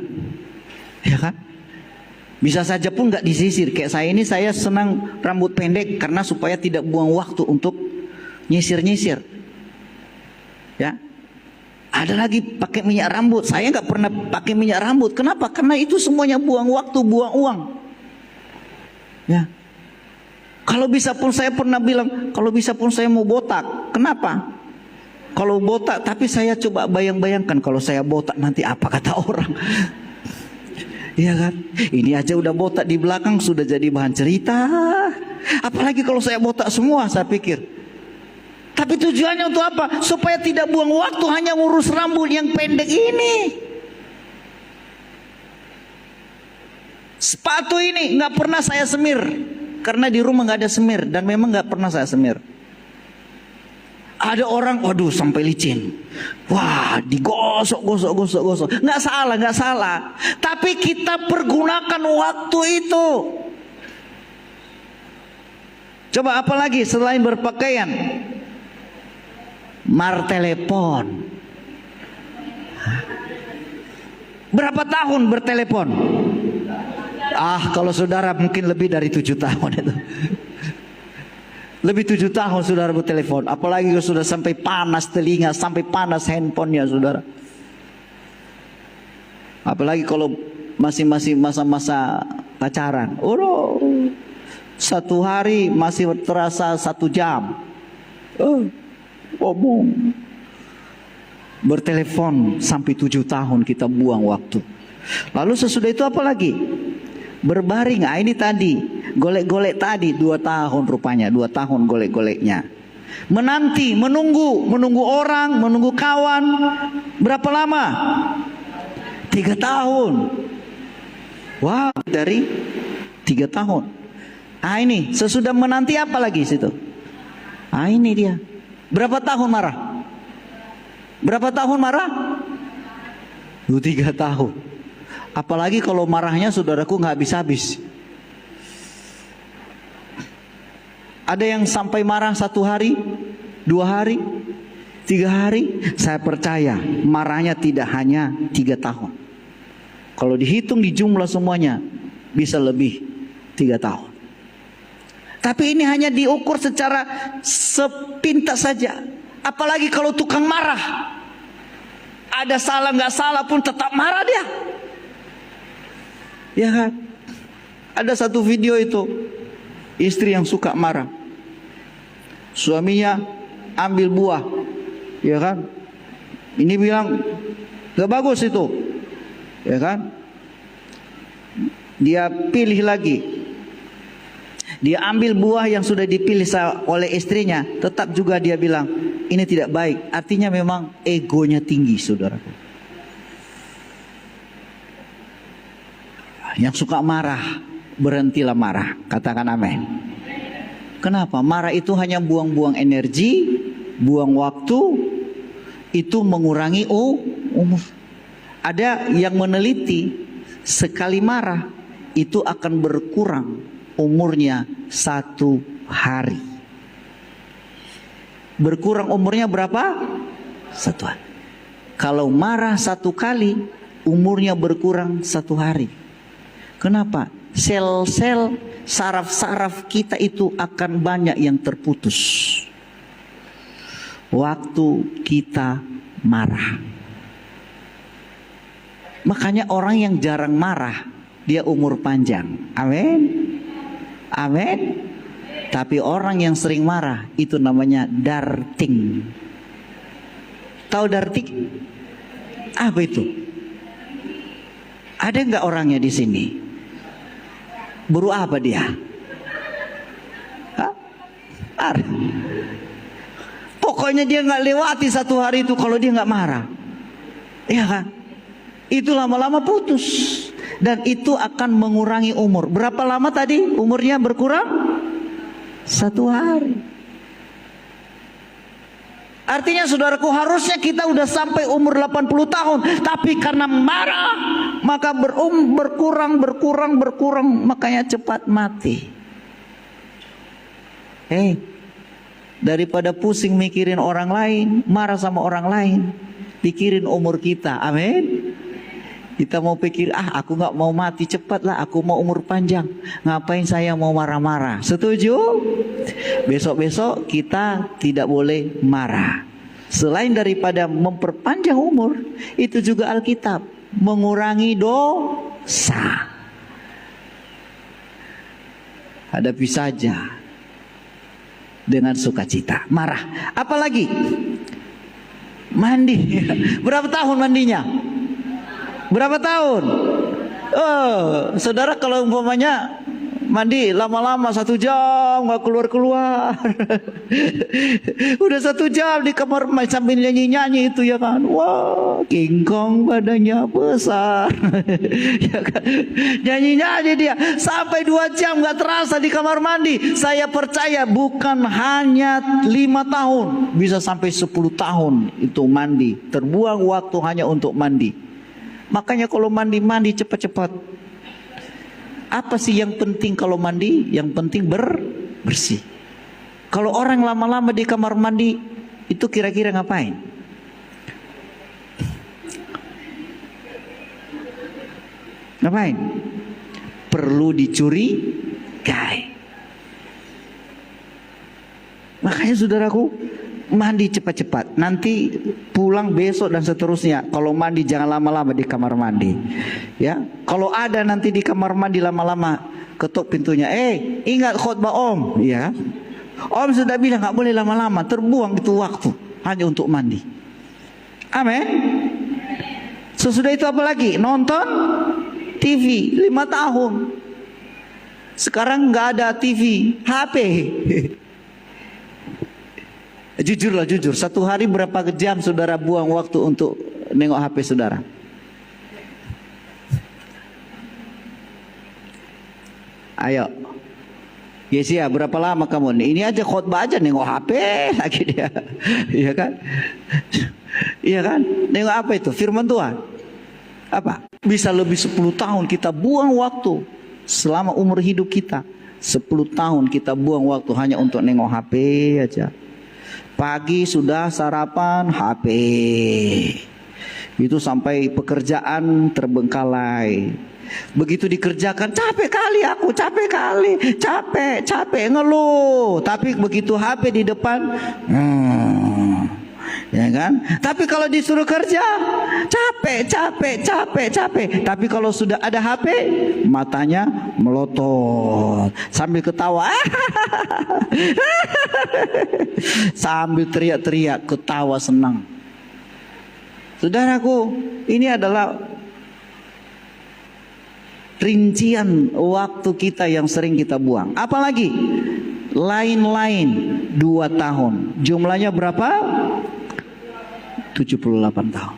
ya kan? Bisa saja pun nggak disisir. Kayak saya ini, saya senang rambut pendek karena supaya tidak buang waktu untuk nyisir-nyisir. Ya, ada lagi pakai minyak rambut. Saya nggak pernah pakai minyak rambut. Kenapa? Karena itu semuanya buang waktu, buang uang. Ya. Kalau bisa pun saya pernah bilang, kalau bisa pun saya mau botak. Kenapa? Kalau botak, tapi saya coba bayang-bayangkan kalau saya botak nanti apa kata orang. Iya kan? Ini aja udah botak di belakang sudah jadi bahan cerita. Apalagi kalau saya botak semua, saya pikir. Tapi tujuannya untuk apa? Supaya tidak buang waktu hanya ngurus rambut yang pendek ini. Sepatu ini nggak pernah saya semir karena di rumah nggak ada semir dan memang nggak pernah saya semir. Ada orang, waduh sampai licin. Wah, digosok. Nggak salah. Tapi kita pergunakan waktu itu. Coba apa lagi selain berpakaian? Martelepon. Berapa tahun bertelepon? Kalau saudara mungkin lebih dari 7 tahun itu. Lebih 7 tahun saudara bertelepon. Apalagi kalau sudah sampai panas telinga, sampai panas handphonenya saudara. Apalagi kalau masih masa-masa pacaran. Satu hari masih terasa 1 jam. Ngomong. Bertelepon sampai 7 tahun kita buang waktu. Lalu sesudah itu apa lagi? Berbaring. Ini tadi golek-golek tadi 2 tahun rupanya, 2 tahun golek-goleknya. Menanti, menunggu orang, menunggu kawan. Berapa lama? 3 tahun. Wow, dari 3 tahun. Ah ini sesudah menanti apa lagi situ? Ah ini dia. Berapa tahun marah? Berapa tahun marah? 3 tahun. Apalagi kalau marahnya saudaraku nggak habis-habis. Ada yang sampai marah 1 hari, 2 hari, 3 hari. Saya percaya marahnya tidak hanya 3 tahun. Kalau dihitung di jumlah semuanya bisa lebih 3 tahun. Tapi ini hanya diukur secara sepintas saja. Apalagi kalau tukang marah, ada salah nggak salah pun tetap marah dia. Ya kan? Ada satu video itu, istri yang suka marah, suaminya ambil buah, ya kan? Ini bilang gak bagus itu, ya kan? Dia pilih lagi, dia ambil buah yang sudah dipilih oleh istrinya, tetap juga dia bilang ini tidak baik. Artinya memang egonya tinggi, saudaraku. Yang suka marah, berhentilah marah. Katakan amin. Kenapa? Marah itu hanya buang-buang energi, buang waktu, itu mengurangi umur. Ada yang meneliti, sekali marah itu akan berkurang umurnya 1 hari. Berkurang umurnya berapa? 1 hari. Kalau marah 1 kali, umurnya berkurang 1 hari. Kenapa? Sel-sel saraf-saraf kita itu akan banyak yang terputus waktu kita marah. Makanya orang yang jarang marah, dia umur panjang. Amin. Amin. Tapi orang yang sering marah, itu namanya darting. Tahu darting? Apa itu? Ada nggak orangnya di sini? Buru apa dia? Hah? Pokoknya dia nggak lewati 1 hari itu kalau dia nggak marah. Iya kan? Itu lama-lama putus. Dan itu akan mengurangi umur. Berapa lama tadi umurnya berkurang? 1 hari. Artinya saudaraku, harusnya kita udah sampai umur 80 tahun. Tapi karena marah, maka berkurang. Makanya cepat mati. Daripada pusing mikirin orang lain, marah sama orang lain, pikirin umur kita. Amin. Kita mau pikir, aku gak mau mati cepat lah, aku mau umur panjang. Ngapain saya mau marah-marah? Setuju? Besok-besok kita tidak boleh marah. Selain daripada memperpanjang umur, itu juga Alkitab mengurangi dosa. Hadapi saja dengan sukacita. Marah. Apalagi? Mandi. Berapa tahun mandinya? Berapa tahun? Saudara kalau umpamanya mandi lama-lama 1 jam nggak keluar. Udah 1 jam di kamar sambil nyanyi-nyanyi itu ya kan. Wah, King Kong badannya besar. Ya kan? Nyanyi-nyanyi dia sampai 2 jam nggak terasa di kamar mandi. Saya percaya bukan hanya 5 tahun, bisa sampai 10 tahun itu mandi. Terbuang waktu hanya untuk mandi. Makanya kalau mandi cepat-cepat. Apa sih yang penting kalau mandi? Yang penting bersih. Kalau orang lama-lama di kamar mandi, itu kira-kira ngapain? Ngapain? Perlu dicurigai. Makanya saudaraku, mandi cepat-cepat. Nanti pulang besok dan seterusnya. Kalau mandi jangan lama-lama di kamar mandi. Ya, kalau ada nanti di kamar mandi lama-lama, ketuk pintunya. Ingat khotbah Om. Ya, Om sudah bilang nggak boleh lama-lama. Terbuang itu waktu hanya untuk mandi. Amin. Sesudah itu apa lagi? Nonton TV 5 tahun. Sekarang nggak ada TV, HP. Jujurlah, jujur. 1 hari berapa jam saudara buang waktu untuk nengok HP saudara? Ayo. Yesia, berapa lama kamu? Ini aja khotbah aja nengok HP lagi dia. Iya kan? Iya kan? Nengok apa itu? Firman Tuhan. Apa? Bisa lebih 10 tahun kita buang waktu selama umur hidup kita. 10 tahun kita buang waktu hanya untuk nengok HP aja. Pagi sudah sarapan HP. Itu sampai pekerjaan terbengkalai. Begitu dikerjakan, capek kali aku, capek kali, capek ngeluh. Tapi begitu HP di depan, ya kan? Tapi kalau disuruh kerja, capek. Tapi kalau sudah ada HP, matanya melotot sambil ketawa, sambil teriak-teriak, ketawa senang. Saudaraku, ini adalah rincian waktu kita yang sering kita buang. Apalagi lain-lain 2 tahun. Jumlahnya berapa? 78 tahun.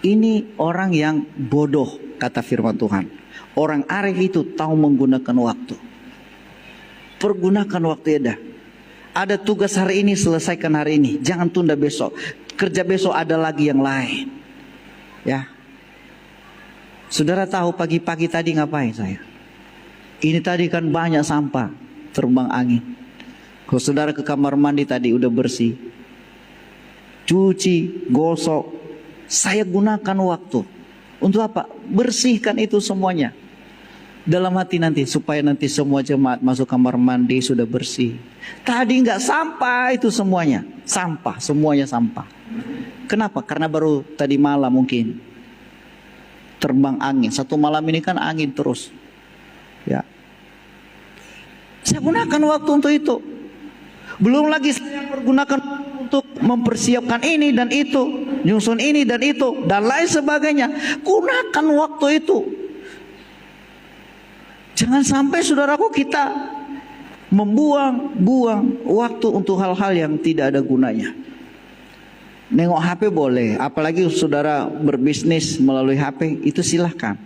Ini orang yang bodoh, kata firman Tuhan. Orang arif itu tahu menggunakan waktu. Pergunakan waktu ya. Ada tugas hari ini, selesaikan hari ini. Jangan tunda besok. Kerja besok ada lagi yang lain. Ya. Saudara tahu pagi-pagi tadi ngapain saya? Ini tadi kan banyak sampah terbang angin. Kalau saudara ke kamar mandi tadi udah bersih, cuci, gosok. Saya gunakan waktu untuk apa? Bersihkan itu semuanya. Dalam hati nanti supaya nanti semua jemaat masuk kamar mandi sudah bersih. Tadi nggak sampah itu semuanya, sampah, semuanya sampah. Kenapa? Karena baru tadi malam mungkin terbang angin. Satu malam ini kan angin terus. Ya. Saya gunakan waktu untuk itu. Belum lagi saya pergunakan untuk mempersiapkan ini dan itu, nyusun ini dan itu, dan lain sebagainya. Gunakan waktu itu. Jangan sampai saudaraku kita membuang waktu untuk hal-hal yang tidak ada gunanya. Nengok HP boleh, apalagi saudara berbisnis melalui HP, itu silahkan.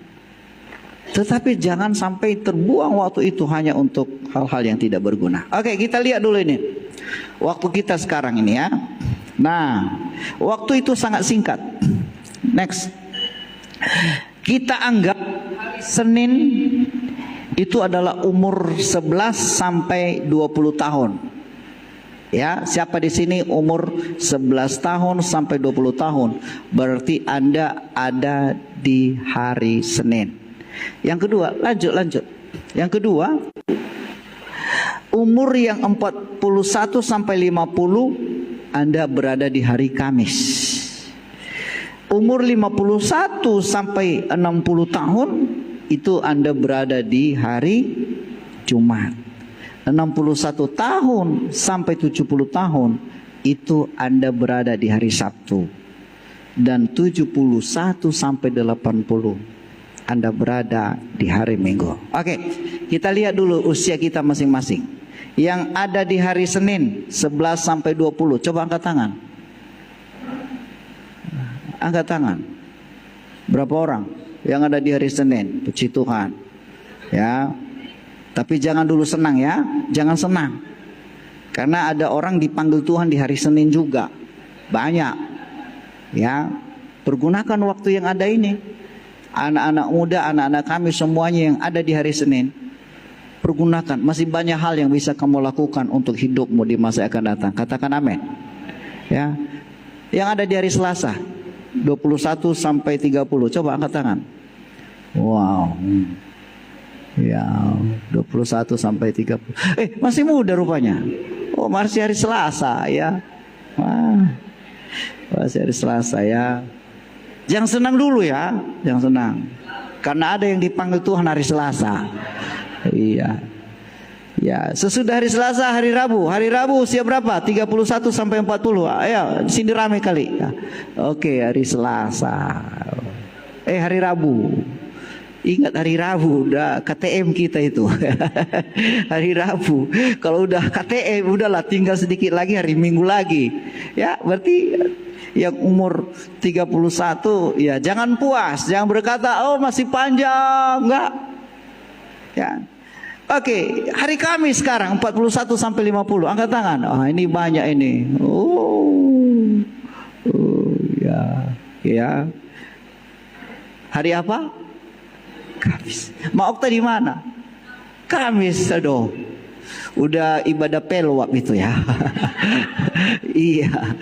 Tetapi jangan sampai terbuang waktu itu hanya untuk hal-hal yang tidak berguna. Oke, kita lihat dulu ini. Waktu kita sekarang ini ya. Nah, waktu itu sangat singkat. Next. Kita anggap Senin itu adalah umur 11 sampai 20 tahun. Ya, siapa di sini umur 11 tahun sampai 20 tahun? Berarti Anda ada di hari Senin. Yang kedua, lanjut. Yang kedua, umur yang 41 sampai 50, Anda berada di hari Kamis. Umur 51 sampai 60 tahun, itu Anda berada di hari Jumat. 61 tahun sampai 70 tahun itu Anda berada di hari Sabtu. Dan 71 sampai 80 Anda berada di hari Minggu. Oke, kita lihat dulu usia kita masing-masing. Yang ada di hari Senin 11 sampai 20, coba angkat tangan. Angkat tangan. Berapa orang yang ada di hari Senin? Puji Tuhan. Ya. Tapi jangan dulu senang ya, jangan senang. Karena ada orang dipanggil Tuhan di hari Senin juga. Banyak. Ya, pergunakan waktu yang ada ini. Anak-anak muda, anak-anak kami semuanya yang ada di hari Senin, pergunakan. Masih banyak hal yang bisa kamu lakukan untuk hidupmu di masa yang akan datang. Katakan amin. Ya. Yang ada di hari Selasa 21 sampai 30. Coba angkat tangan. Wow. Ya, 21 sampai 30. Masih muda rupanya. Oh, masih hari Selasa ya. Wah. Masih hari Selasa ya. Jangan senang dulu ya, jangan senang. Karena ada yang dipanggil Tuhan hari Selasa. Iya. Ya, sesudah hari Selasa hari Rabu. Hari Rabu usia berapa? 31 sampai 40. Ayo, di sini rame kali. Ya. Oke, hari Selasa. Hari Rabu. Ingat hari Rabu, udah KTM kita itu. Hari Rabu. Kalau udah KTM, udahlah tinggal sedikit lagi hari Minggu lagi. Ya, berarti yang umur 31, ya jangan puas. Jangan berkata, oh masih panjang. Enggak. Ya. Oke, hari Kamis sekarang 41 sampai 50. Angkat tangan. Ah, ini banyak ini. Oh, ya. Ya. Hari apa? Kamis. Mak Okta di mana? Kamis, aduh. Udah ibadah pelwak itu ya. Iya.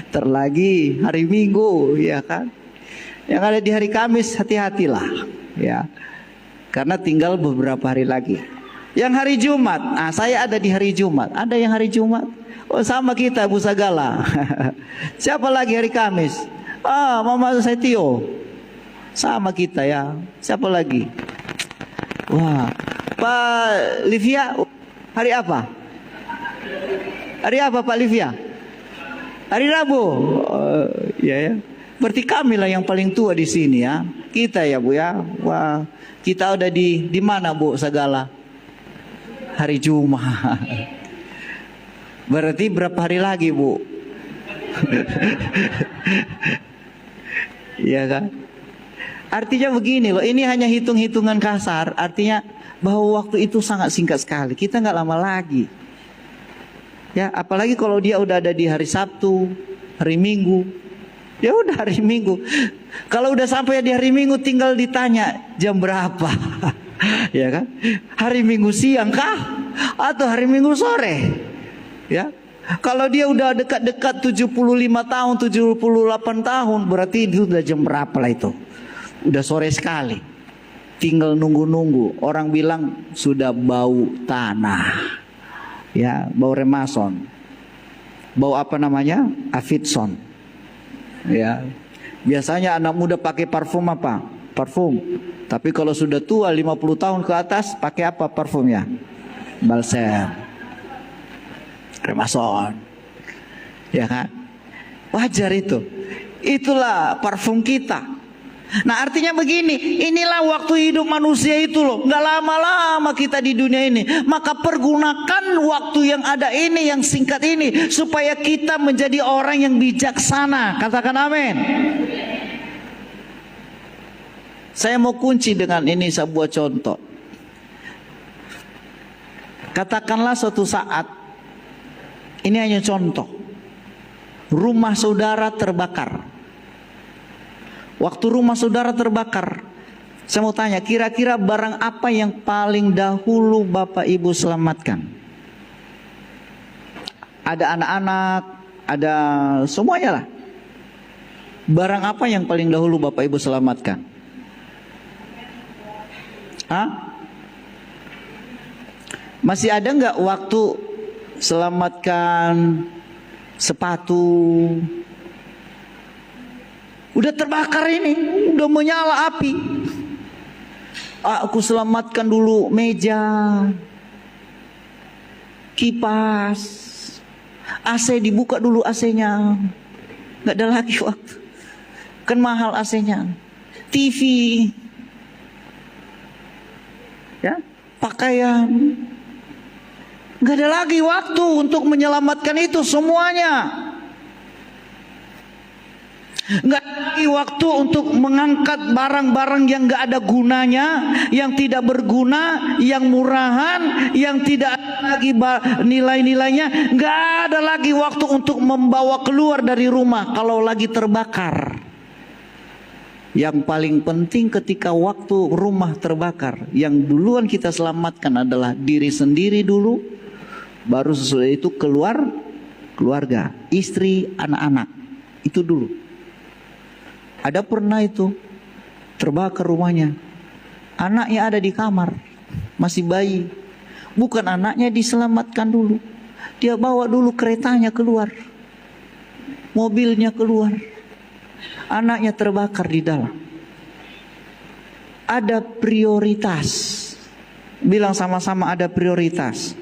Terlagi hari Minggu, ya kan? Yang ada di hari Kamis, hati-hatilah, ya. Karena tinggal beberapa hari lagi. Yang hari Jumat, saya ada di hari Jumat. Ada yang hari Jumat? Oh, sama kita Bu Sagala. Siapa lagi hari Kamis? Mama Setio. Sama kita ya. Siapa lagi? Wah, Pak Livia, hari apa? Hari apa Pak Livia? Hari Rabu. Ya. Berarti kami lah yang paling tua di sini ya. Kita ya Bu ya. Wah, kita udah di mana Bu Sagala? Hari Jumat. Berarti berapa hari lagi Bu? Iya kan? Artinya begini loh, ini hanya hitung-hitungan kasar. Artinya bahwa waktu itu sangat singkat sekali. Kita nggak lama lagi. Ya, apalagi kalau dia udah ada di hari Sabtu, hari Minggu. Ya udah hari Minggu. Kalau udah sampai di hari Minggu tinggal ditanya jam berapa. Ya kan? Hari Minggu siang kah? Atau hari Minggu sore? Ya. Kalau dia udah dekat-dekat 75 tahun, 78 tahun, berarti itu udah jam berapa lah itu? Udah sore sekali. Tinggal nunggu-nunggu. Orang bilang sudah bau tanah. Ya, bau remason. Bau apa namanya? Avidson. Ya. Biasanya anak muda pakai parfum apa? Parfum. Tapi kalau sudah tua 50 tahun ke atas pakai apa parfumnya? Balsam. Remason. Ya kan? Wajar itu. Itulah parfum kita. Nah artinya begini, inilah waktu hidup manusia itu loh. Gak lama-lama kita di dunia ini. Maka pergunakan waktu yang ada ini, yang singkat ini, supaya kita menjadi orang yang bijaksana. Katakan amin. Saya mau kunci dengan ini sebuah contoh. Katakanlah suatu saat, ini hanya contoh, rumah saudara terbakar. Waktu rumah saudara terbakar, saya mau tanya, kira-kira barang apa yang paling dahulu Bapak Ibu selamatkan? Ada anak-anak, ada semuanya lah. Barang apa yang paling dahulu Bapak Ibu selamatkan? Masih ada nggak waktu selamatkan sepatu? Udah terbakar ini, udah menyala api. Aku selamatkan dulu meja, kipas, AC dibuka dulu AC-nya. Nggak ada lagi waktu. Kan mahal AC-nya. TV. Ya, pakaian. Nggak ada lagi waktu untuk menyelamatkan itu semuanya. Nggak ada lagi waktu untuk mengangkat barang-barang yang nggak ada gunanya, yang tidak berguna, yang murahan, yang tidak ada lagi nilai-nilainya. Nggak ada lagi waktu untuk membawa keluar dari rumah kalau lagi terbakar. Yang paling penting ketika waktu rumah terbakar, yang duluan kita selamatkan adalah diri sendiri dulu, baru sesudah itu keluarga, istri, anak-anak. Itu dulu. Ada pernah itu terbakar rumahnya, anaknya ada di kamar, masih bayi. Bukan anaknya diselamatkan dulu, dia bawa dulu keretanya keluar, mobilnya keluar, anaknya terbakar di dalam. Ada prioritas. Bilang sama-sama ada prioritas.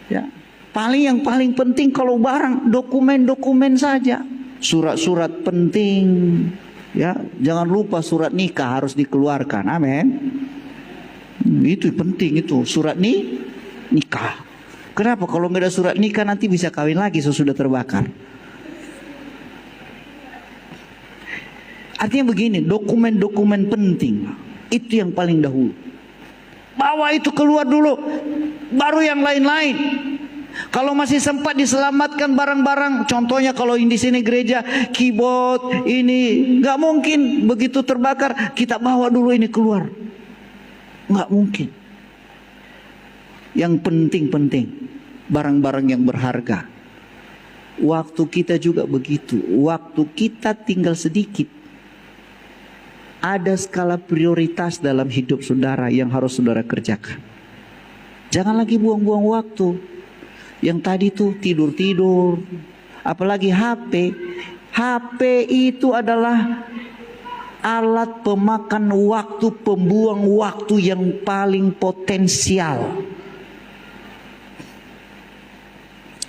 Ya, yang paling penting kalau barang dokumen-dokumen saja. Surat-surat penting, ya, jangan lupa surat nikah harus dikeluarkan. Amin. Itu penting itu, surat nikah. Kenapa? Kalau nggak ada surat nikah nanti bisa kawin lagi sesudah terbakar. Artinya begini, dokumen-dokumen penting. Itu yang paling dahulu. Bawa itu keluar dulu, baru yang lain-lain. Kalau masih sempat diselamatkan barang-barang, contohnya kalau di sini gereja, keyboard ini, nggak mungkin begitu terbakar kita bawa dulu ini keluar, nggak mungkin. Yang penting-penting, barang-barang yang berharga. Waktu kita juga begitu. Waktu kita tinggal sedikit. Ada skala prioritas dalam hidup saudara yang harus saudara kerjakan. Jangan lagi buang-buang waktu. Yang tadi tuh tidur-tidur. Apalagi HP. HP itu adalah alat pemakan waktu, pembuang waktu yang paling potensial.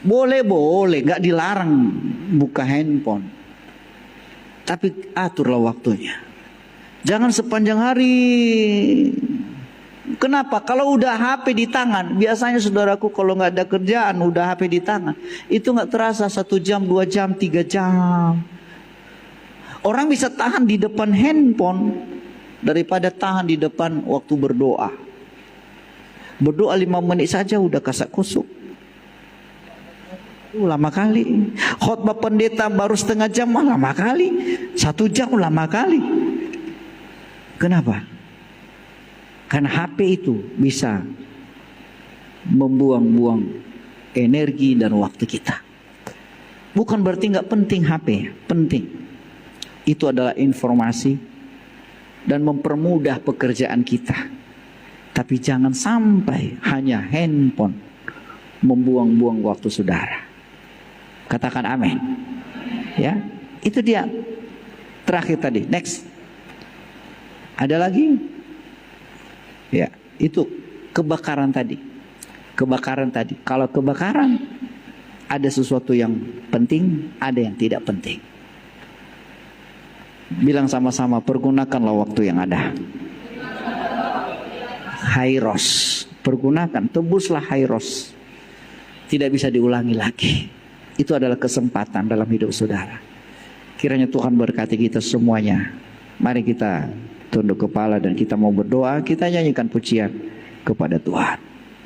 Boleh, gak dilarang buka handphone. Tapi aturlah waktunya. Jangan sepanjang hari. Kenapa? Kalau udah HP di tangan, biasanya saudaraku kalau nggak ada kerjaan, udah HP di tangan, itu nggak terasa 1 jam, 2 jam, 3 jam. Orang bisa tahan di depan handphone daripada tahan di depan waktu berdoa. Berdoa 5 menit saja udah kasak kusuk. Lama kali. Khotbah pendeta baru setengah jam, lama kali. 1 jam lama kali. Kenapa? Karena HP itu bisa membuang-buang energi dan waktu kita. Bukan berarti nggak penting HP, penting. Itu adalah informasi dan mempermudah pekerjaan kita. Tapi jangan sampai hanya handphone membuang-buang waktu saudara. Katakan amin. Ya, itu dia. Terakhir tadi, next. Ada lagi? Ya, itu kebakaran tadi. Kebakaran tadi. Kalau kebakaran, ada sesuatu yang penting, ada yang tidak penting. Bilang sama-sama, pergunakanlah waktu yang ada. Kairos. Pergunakan, tebuslah kairos. Tidak bisa diulangi lagi. Itu adalah kesempatan dalam hidup saudara. Kiranya Tuhan berkati kita semuanya. Mari kita tunduk kepala dan kita mau berdoa. Kita nyanyikan pujian kepada Tuhan.